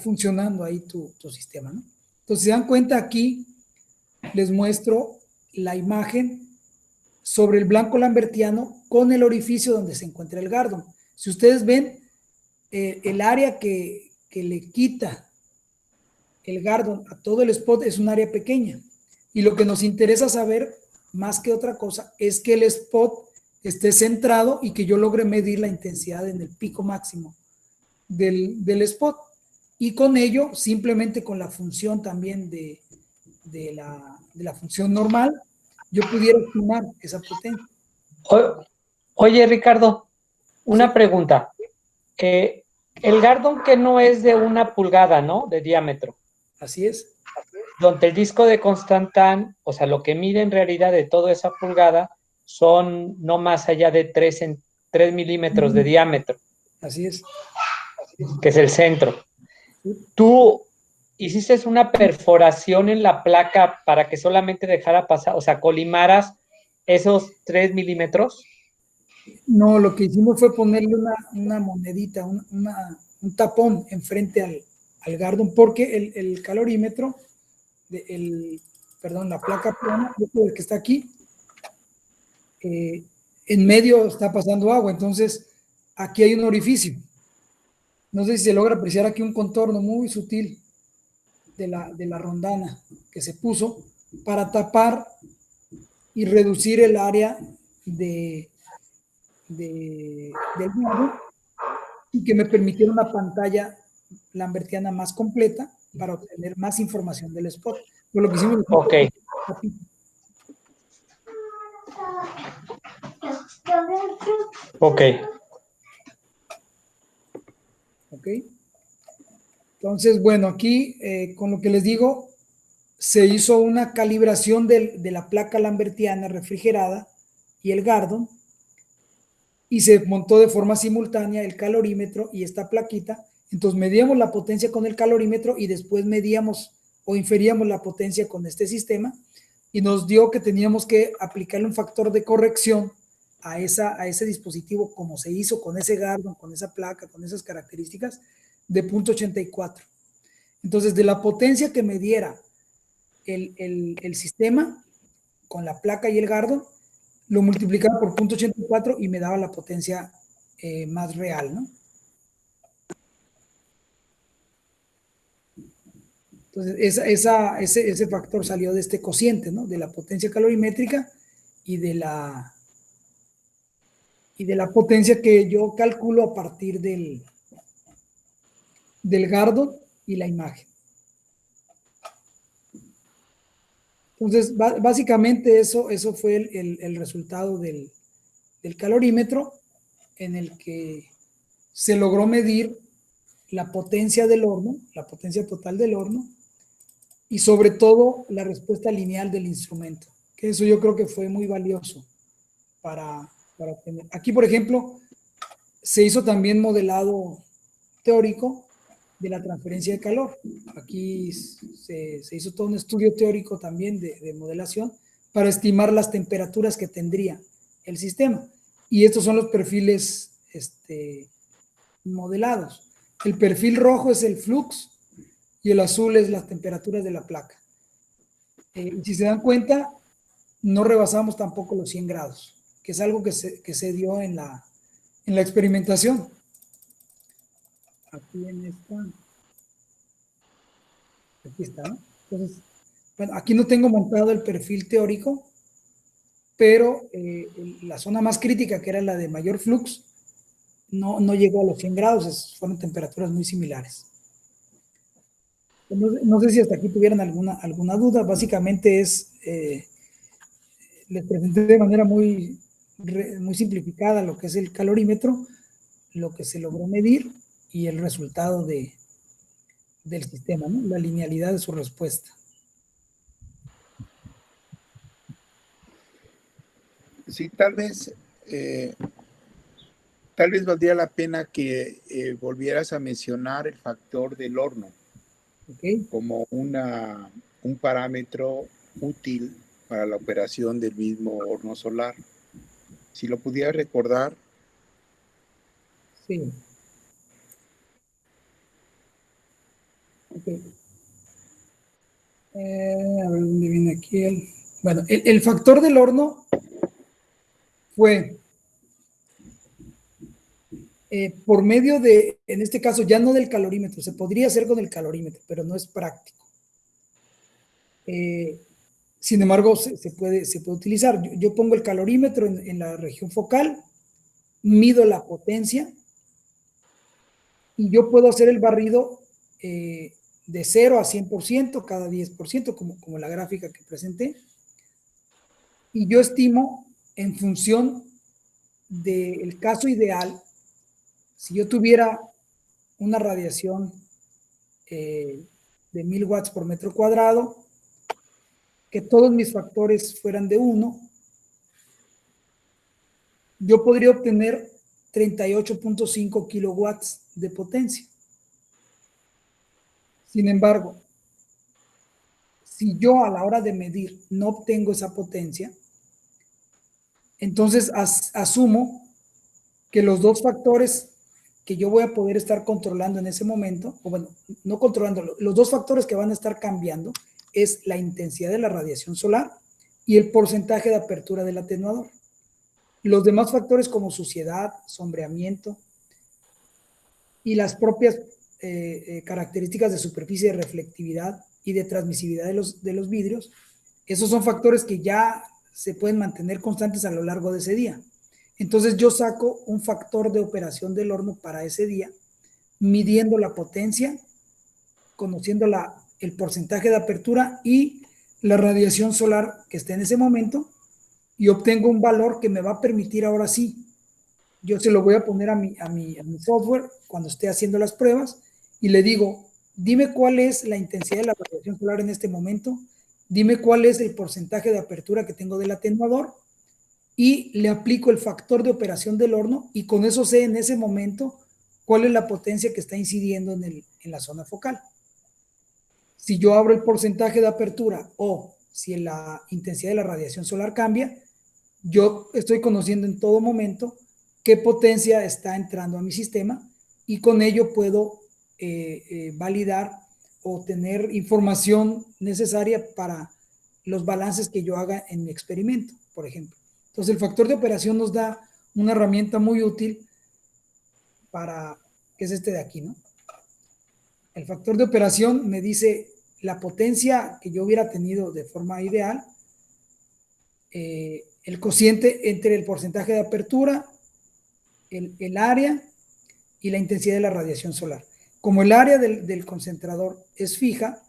funcionando ahí tu sistema, ¿no? Entonces, se dan cuenta, aquí les muestro la imagen sobre el blanco lambertiano con el orificio donde se encuentra el Gardon. Si ustedes ven, el área que le quita el Gardon a todo el spot es un área pequeña. Y lo que nos interesa saber, más que otra cosa, es que el spot esté centrado y que yo logre medir la intensidad en el pico máximo del spot. Y con ello, simplemente con la función también de la función normal, yo pudiera estimar esa potencia. Oye, Ricardo, una Sí. pregunta. El Gardon que no es de 1 pulgada, ¿no? De diámetro. Así es. Donde el disco de Constantan, o sea, lo que mide en realidad de toda esa pulgada son no más allá de 3 milímetros de diámetro, Así es. que es el centro. Sí. Tú hiciste una perforación en la placa para que solamente dejara pasar, o sea, colimaras esos 3 milímetros. No, lo que hicimos fue ponerle una monedita, un tapón enfrente al Gardon, porque el calorímetro, la placa plana, el que está aquí, en medio está pasando agua, entonces aquí hay un orificio. No sé si se logra apreciar aquí un contorno muy sutil de la rondana que se puso para tapar y reducir el área del Gardon y que me permitiera una pantalla lambertiana más completa para obtener más información del spot. Por lo que hicimos. Ok. Ok. Ok. Entonces, bueno, aquí con lo que les digo, se hizo una calibración de la placa lambertiana refrigerada y el Gardon, y se montó de forma simultánea el calorímetro y esta plaquita. Entonces medíamos la potencia con el calorímetro y después medíamos o inferíamos la potencia con este sistema y nos dio que teníamos que aplicarle un factor de corrección a ese dispositivo, como se hizo con ese Gardon, con esa placa, con esas características, de 0.84. Entonces, de la potencia que me diera el sistema con la placa y el Gardon, lo multiplicaba por 0.84 y me daba la potencia más real, ¿no? Entonces, ese factor salió de este cociente, ¿no? De la potencia calorimétrica y de la potencia que yo calculo a partir del Gardon y la imagen. Entonces, básicamente eso fue el resultado del calorímetro, en el que se logró medir la potencia del horno, la potencia total del horno, y sobre todo la respuesta lineal del instrumento, que eso yo creo que fue muy valioso para tener. Aquí, por ejemplo, se hizo también modelado teórico de la transferencia de calor. Aquí se hizo todo un estudio teórico también de modelación para estimar las temperaturas que tendría el sistema. Y estos son los perfiles modelados. El perfil rojo es el flux y el azul es las temperaturas de la placa. Si se dan cuenta, no rebasamos tampoco los 100 grados, que es algo que se dio en la en la experimentación. Aquí en esta. Aquí está, ¿no? Entonces, bueno, aquí no tengo montado el perfil teórico, pero la zona más crítica, que era la de mayor flux, no llegó a los 100 grados, fueron temperaturas muy similares. No sé si hasta aquí tuvieran alguna duda. Básicamente les presenté de manera muy simplificada lo que es el calorímetro, lo que se logró medir y el resultado del sistema, ¿no? La linealidad de su respuesta. Sí, tal vez valdría la pena que volvieras a mencionar el factor del horno. ¿Okay? Como un parámetro útil para la operación del mismo horno solar. Si lo pudiera recordar. Sí. Okay. A ver dónde viene aquí bueno, el factor del horno fue por medio de, en este caso, ya no del calorímetro, se podría hacer con el calorímetro, pero no es práctico. Sin embargo, se puede utilizar. Yo pongo el calorímetro en la región focal, mido la potencia y yo puedo hacer el barrido de 0 a 100% cada 10%, como la gráfica que presenté. Y yo estimo en función del caso ideal, si yo tuviera una radiación de 1000 watts por metro cuadrado, que todos mis factores fueran de 1, yo podría obtener 38.5 kilowatts de potencia. Sin embargo, si yo a la hora de medir no obtengo esa potencia, entonces asumo que los dos factores que yo voy a poder estar controlando en ese momento, o bueno, no controlando, los dos factores que van a estar cambiando es la intensidad de la radiación solar y el porcentaje de apertura del atenuador. Los demás factores como suciedad, sombreamiento y las propias características de superficie, de reflectividad y de transmisividad de los vidrios, esos son factores que ya se pueden mantener constantes a lo largo de ese día. Entonces yo saco un factor de operación del horno para ese día, midiendo la potencia, conociendo el porcentaje de apertura y la radiación solar que esté en ese momento, y obtengo un valor que me va a permitir ahora sí, yo se lo voy a poner a mi software cuando esté haciendo las pruebas y le digo, dime cuál es la intensidad de la radiación solar en este momento, dime cuál es el porcentaje de apertura que tengo del atenuador y le aplico el factor de operación del horno y con eso sé en ese momento cuál es la potencia que está incidiendo en la zona focal. Si yo abro el porcentaje de apertura o si la intensidad de la radiación solar cambia, yo estoy conociendo en todo momento qué potencia está entrando a mi sistema y con ello puedo validar o tener información necesaria para los balances que yo haga en mi experimento, por ejemplo. Entonces, el factor de operación nos da una herramienta muy útil que es este de aquí, ¿no? El factor de operación me dice la potencia que yo hubiera tenido de forma ideal, el cociente entre el porcentaje de apertura, el área y la intensidad de la radiación solar. Como el área del concentrador es fija,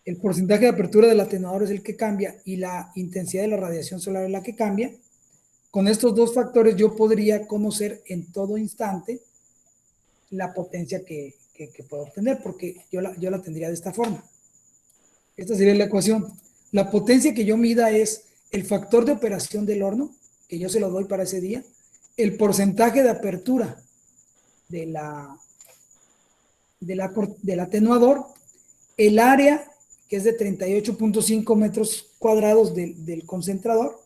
el porcentaje de apertura del atenuador es el que cambia y la intensidad de la radiación solar es la que cambia. Con estos dos factores yo podría conocer en todo instante la potencia que puedo obtener, porque yo la tendría de esta forma. Esta sería la ecuación. La potencia que yo mida es el factor de operación del horno, que yo se lo doy para ese día, el porcentaje de apertura del atenuador, el área, que es de 38.5 metros cuadrados del concentrador,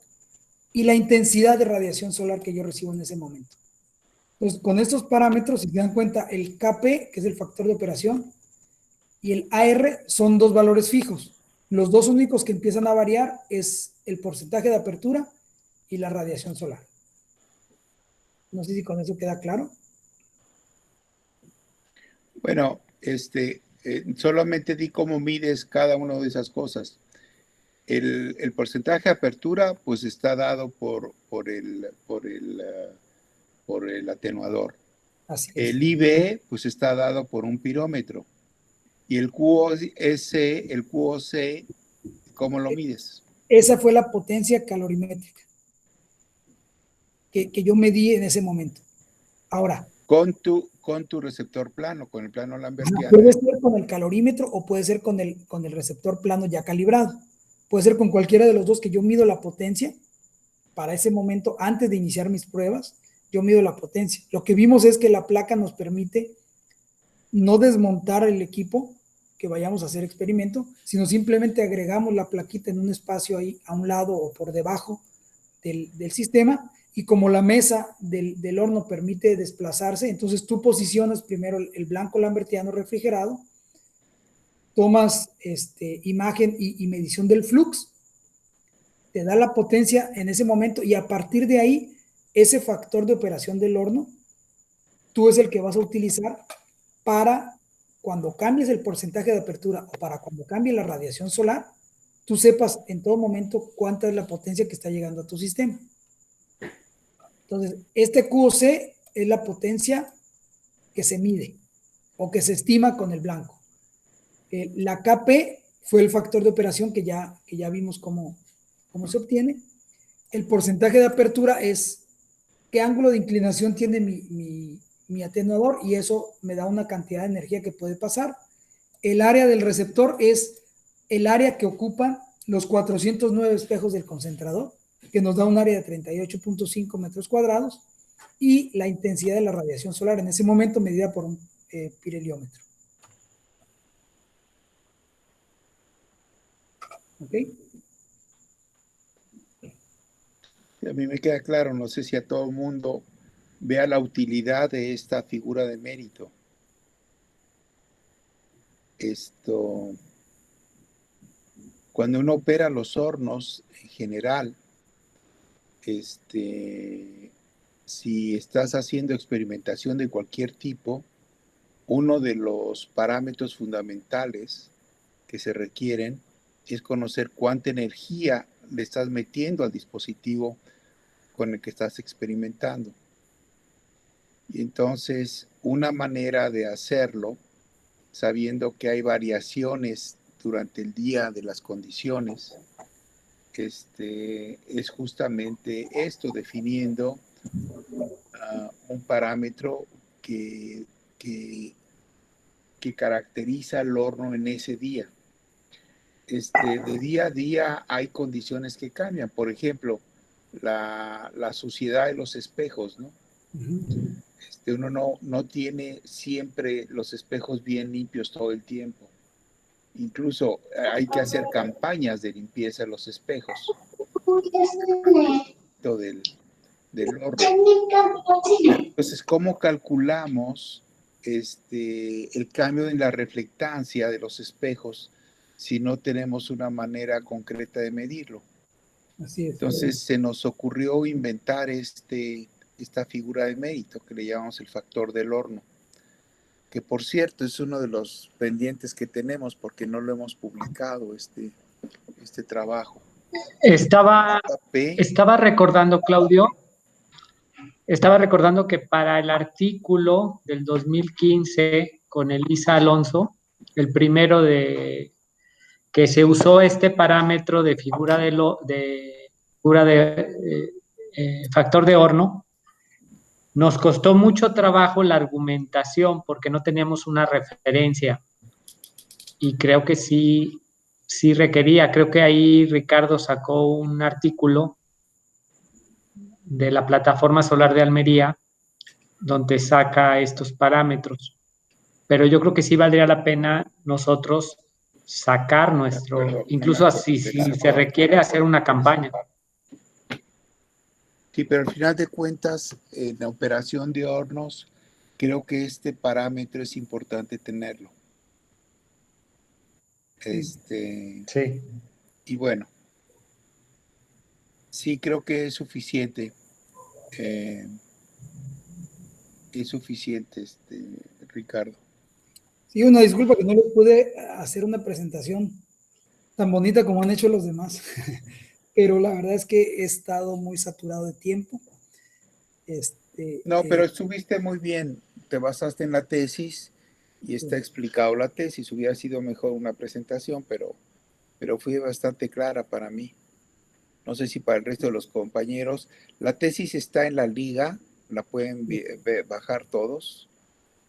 y la intensidad de radiación solar que yo recibo en ese momento. Entonces, con estos parámetros, si se dan cuenta, el Kp, que es el factor de operación, y el AR son dos valores fijos. Los dos únicos que empiezan a variar es el porcentaje de apertura y la radiación solar. No sé si con eso queda claro. Bueno, solamente di cómo mides cada una de esas cosas. El porcentaje de apertura, pues está dado por el atenuador. Así es. El IB, pues está dado por un pirómetro. Y el QOC, ¿cómo lo mides? Esa fue la potencia calorimétrica que yo medí en ese momento. Ahora, Con tu receptor plano, con el plano lambertiano. puede ser con el calorímetro o puede ser con el receptor plano ya calibrado. Puede ser con cualquiera de los dos, que yo mido la potencia para ese momento, antes de iniciar mis pruebas, yo mido la potencia. Lo que vimos es que la placa nos permite no desmontar el equipo que vayamos a hacer experimento, sino simplemente agregamos la plaquita en un espacio ahí a un lado o por debajo del sistema, y como la mesa del horno permite desplazarse, entonces tú posicionas primero el blanco lambertiano refrigerado, tomas imagen y medición del flux, te da la potencia en ese momento, y a partir de ahí, ese factor de operación del horno, tú es el que vas a utilizar para cuando cambies el porcentaje de apertura o para cuando cambie la radiación solar, tú sepas en todo momento cuánta es la potencia que está llegando a tu sistema. Entonces, este QOC es la potencia que se mide o que se estima con el blanco. La KP fue el factor de operación que ya vimos cómo se obtiene. El porcentaje de apertura es qué ángulo de inclinación tiene mi atenuador, y eso me da una cantidad de energía que puede pasar. El área del receptor es el área que ocupan los 409 espejos del concentrador, que nos da un área de 38.5 metros cuadrados, y la intensidad de la radiación solar en ese momento medida por un pirheliómetro. ¿Ok? A mí me queda claro, no sé si a todo el mundo vea la utilidad de esta figura de mérito. Cuando uno opera los hornos en general, si estás haciendo experimentación de cualquier tipo, uno de los parámetros fundamentales que se requieren es conocer cuánta energía le estás metiendo al dispositivo con el que estás experimentando. Y entonces, una manera de hacerlo, sabiendo que hay variaciones durante el día de las condiciones, es justamente esto, definiendo un parámetro que caracteriza el horno en ese día. De día a día hay condiciones que cambian. Por ejemplo, la suciedad de los espejos, ¿no? Uno no tiene siempre los espejos bien limpios todo el tiempo. Incluso hay que hacer campañas de limpieza de los espejos del horno. Entonces, ¿cómo calculamos el cambio en la reflectancia de los espejos si no tenemos una manera concreta de medirlo? Así es. Entonces, se nos ocurrió inventar esta figura de mérito que le llamamos el factor del horno, que por cierto es uno de los pendientes que tenemos porque no lo hemos publicado este trabajo. Estaba recordando, Claudio, que para el artículo del 2015 con Elisa Alonso, el primero que se usó este parámetro de figura de factor de horno, nos costó mucho trabajo la argumentación porque no teníamos una referencia, y creo que sí requería. Creo que ahí Ricardo sacó un artículo de la plataforma solar de Almería donde saca estos parámetros, pero yo creo que sí valdría la pena nosotros sacar incluso así, si se requiere hacer una campaña. Sí, pero al final de cuentas, en la operación de hornos, creo que este parámetro es importante tenerlo. Sí. Y bueno, sí creo que es suficiente. es suficiente, Ricardo. Sí, una disculpa que no les pude hacer una presentación tan bonita como han hecho los demás, pero la verdad es que he estado muy saturado de tiempo. No, pero estuviste muy bien, te basaste en la tesis y está explicado la tesis. Hubiera sido mejor una presentación, pero fue bastante clara para mí. No sé si para el resto de los compañeros. La tesis está en la liga, la pueden bajar todos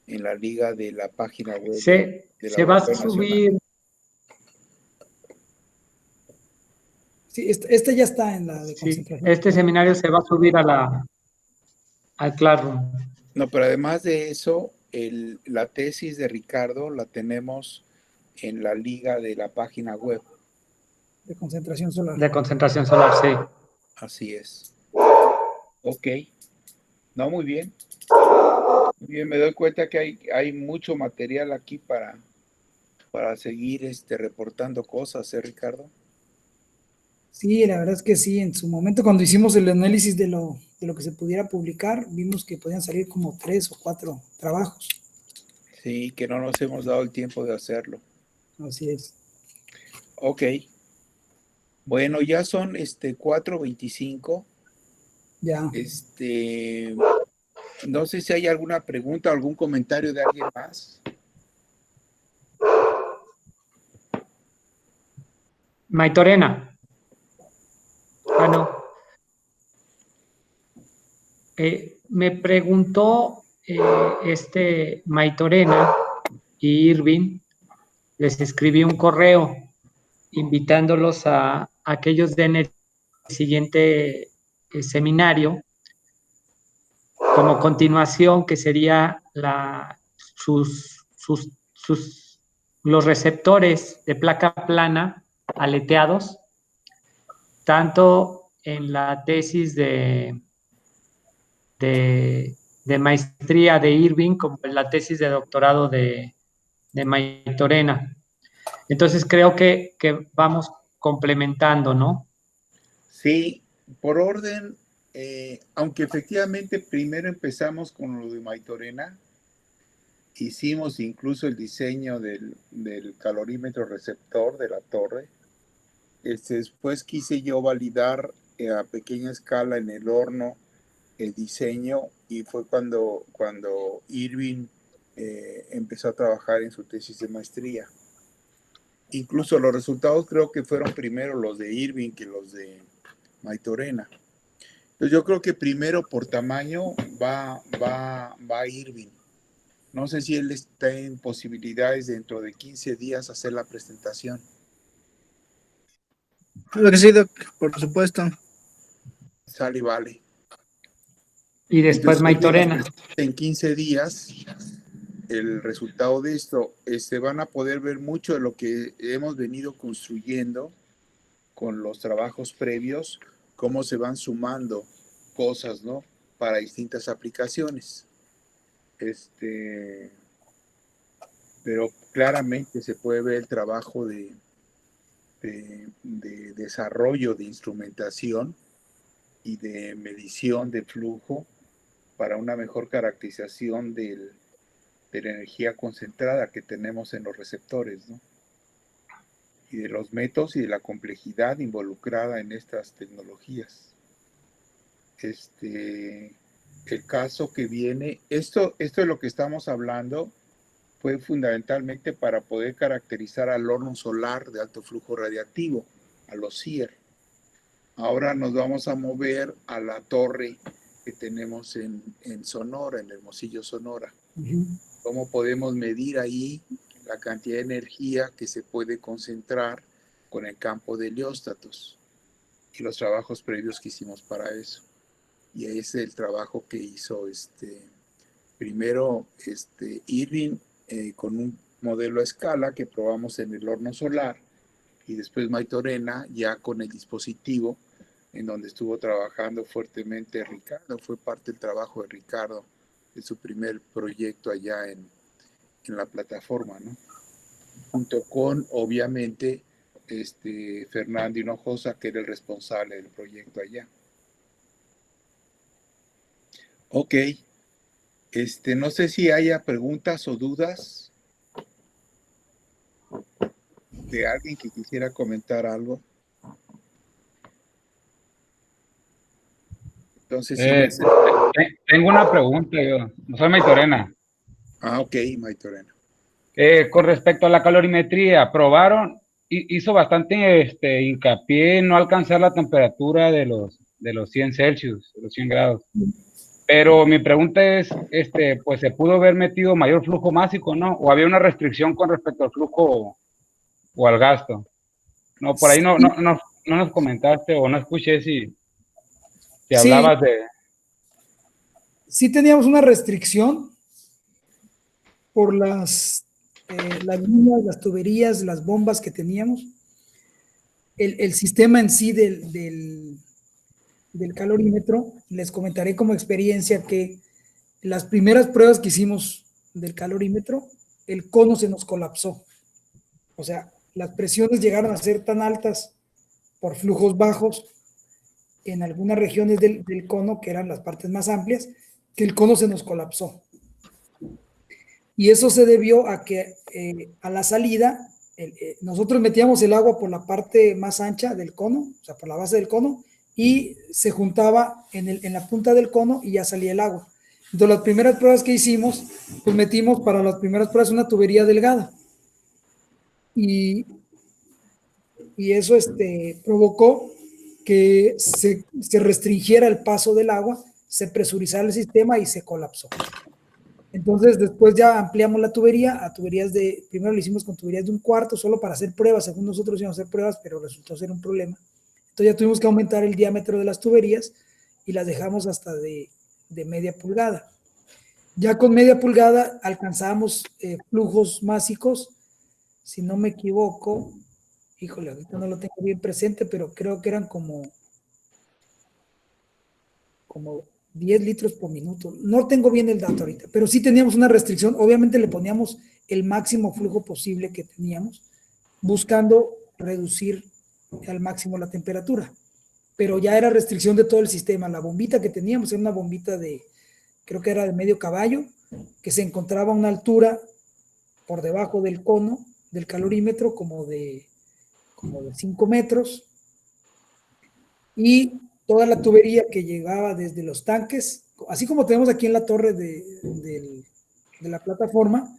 en la liga de la página web del Se va a Laboratorio Nacional. subir, Sí, este ya está en la de sí, concentración. este seminario se va a subir al Classroom. No, pero además de eso, la tesis de Ricardo la tenemos en la liga de la página web. De concentración solar. De concentración solar, sí. Así es. Ok. No, muy bien. Muy bien, me doy cuenta que hay mucho material aquí para seguir reportando cosas, Ricardo? Sí, la verdad es que sí, en su momento cuando hicimos el análisis de lo que se pudiera publicar, vimos que podían salir como 3 o 4 trabajos. Sí, que no nos hemos dado el tiempo de hacerlo. Así es. Ok. Bueno, ya son 4:25. Ya. No sé si hay alguna pregunta, algún comentario de alguien más. Maitorena. Ah, no. Me preguntó Maitorena y Irving, les escribí un correo invitándolos a aquellos den el siguiente seminario como continuación, que sería los receptores de placa plana aleteados, tanto en la tesis de maestría de Irving como en la tesis de doctorado de Maitorena. Entonces creo que vamos complementando, ¿no? Sí, por orden, aunque efectivamente primero empezamos con lo de Maitorena, hicimos incluso el diseño del calorímetro receptor de la torre. Después quise yo validar a pequeña escala en el horno el diseño y fue cuando Irving empezó a trabajar en su tesis de maestría. Incluso los resultados creo que fueron primero los de Irving que los de Maitorena. Entonces yo creo que primero por tamaño va Irving. No sé si él está en posibilidades dentro de 15 días hacer la presentación. Claro que sí, Doc, por supuesto. Sale y vale. Y después Entonces, Maitorena. en 15 días, el resultado de esto, van a poder ver mucho de lo que hemos venido construyendo con los trabajos previos, cómo se van sumando cosas, ¿no? Para distintas aplicaciones. Pero claramente se puede ver el trabajo de desarrollo de instrumentación y de medición de flujo para una mejor caracterización de la energía concentrada que tenemos en los receptores, ¿no? Y de los métodos y de la complejidad involucrada en estas tecnologías. El caso que viene, esto de lo que estamos hablando fue fundamentalmente para poder caracterizar al horno solar de alto flujo radiactivo, a los CIR. Ahora nos vamos a mover a la torre que tenemos en Sonora, en Hermosillo, Sonora. ¿Cómo podemos medir ahí la cantidad de energía que se puede concentrar con el campo de helióstatos? Y los trabajos previos que hicimos para eso. Y ese es el trabajo que hizo primero Irving con un modelo a escala que probamos en el horno solar, y después Maitorena ya con el dispositivo en donde estuvo trabajando fuertemente Ricardo. Fue parte del trabajo de Ricardo, de su primer proyecto allá en la plataforma, ¿no? Junto con, obviamente, Fernando Hinojosa, que era el responsable del proyecto allá. Ok. No sé si haya preguntas o dudas de alguien que quisiera comentar algo. Entonces, Tengo una pregunta yo. Soy Maitorena. ok, Maitorena. Con respecto a la calorimetría, probaron, hizo bastante hincapié en no alcanzar la temperatura de los 100 Celsius, de los 100 grados. Pero mi pregunta es, pues se pudo haber metido mayor flujo másico, ¿no? ¿O había una restricción con respecto al flujo o al gasto? No, por ahí no nos comentaste o no escuché si Sí, hablabas de... sí teníamos una restricción por las líneas, las tuberías, las bombas que teníamos. El sistema en sí del calorímetro, les comentaré como experiencia que las primeras pruebas que hicimos del calorímetro, el cono se nos colapsó. O sea, las presiones llegaron a ser tan altas por flujos bajos en algunas regiones del cono, que eran las partes más amplias, que el cono se nos colapsó. Y eso se debió a que a la salida, nosotros metíamos el agua por la parte más ancha del cono, o sea, por la base del cono, y se juntaba en la punta del cono y ya salía el agua. Entonces, las primeras pruebas que hicimos, pues metimos para las primeras pruebas una tubería delgada. Y eso provocó que se restringiera el paso del agua, se presurizara el sistema y se colapsó. Entonces, después ya ampliamos la tubería a tuberías primero lo hicimos con tuberías de 1/4, solo para hacer pruebas, según nosotros íbamos a hacer pruebas, pero resultó ser un problema. Entonces ya tuvimos que aumentar el diámetro de las tuberías y las dejamos hasta de media pulgada. Ya con media pulgada alcanzamos flujos másicos, si no me equivoco, híjole, ahorita no lo tengo bien presente, pero creo que eran como 10 litros por minuto. No tengo bien el dato ahorita, pero sí teníamos una restricción. Obviamente le poníamos el máximo flujo posible que teníamos, buscando reducir al máximo la temperatura. Pero ya era restricción de todo el sistema. La bombita que teníamos era una bombita creo que era de medio caballo, que se encontraba a una altura por debajo del cono, del calorímetro, como de 5 metros. Y toda la tubería que llegaba desde los tanques, así como tenemos aquí en la torre de la plataforma,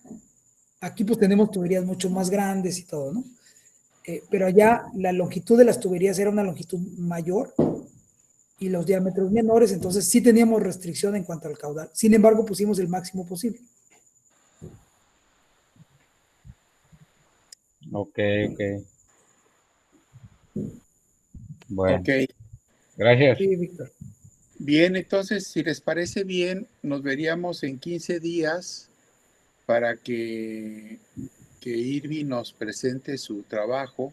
aquí pues tenemos tuberías mucho más grandes y todo, ¿no? Pero allá la longitud de las tuberías era una longitud mayor y los diámetros menores, entonces sí teníamos restricción en cuanto al caudal. Sin embargo, pusimos el máximo posible. Ok. Bueno, Ok. gracias. Sí, Víctor. Bien, entonces, si les parece bien, nos veríamos en 15 días para que Irving nos presente su trabajo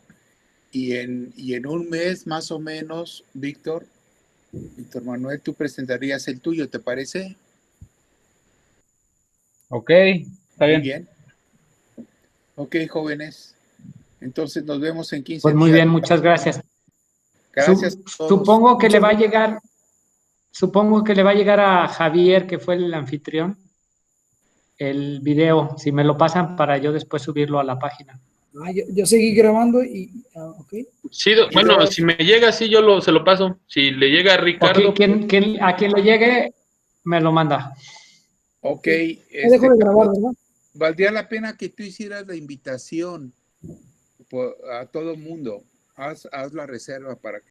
y en un mes más o menos, Víctor Manuel, tú presentarías el tuyo, ¿te parece? Ok, está Muy bien. bien. Ok, jóvenes. Entonces nos vemos en 15 Pues muy días. bien, muchas gracias. Gracias a todos. Supongo que le va a llegar a Javier, que fue el anfitrión, el video, si me lo pasan para yo después subirlo a la página. Yo seguí grabando ok. Sí, bueno, si me llega así, se lo paso. Si le llega a Ricardo. A quien le llegue, me lo manda. Ok. Ya dejo de grabar, ¿verdad? Valdría la pena que tú hicieras la invitación a todo mundo. Haz la reserva para que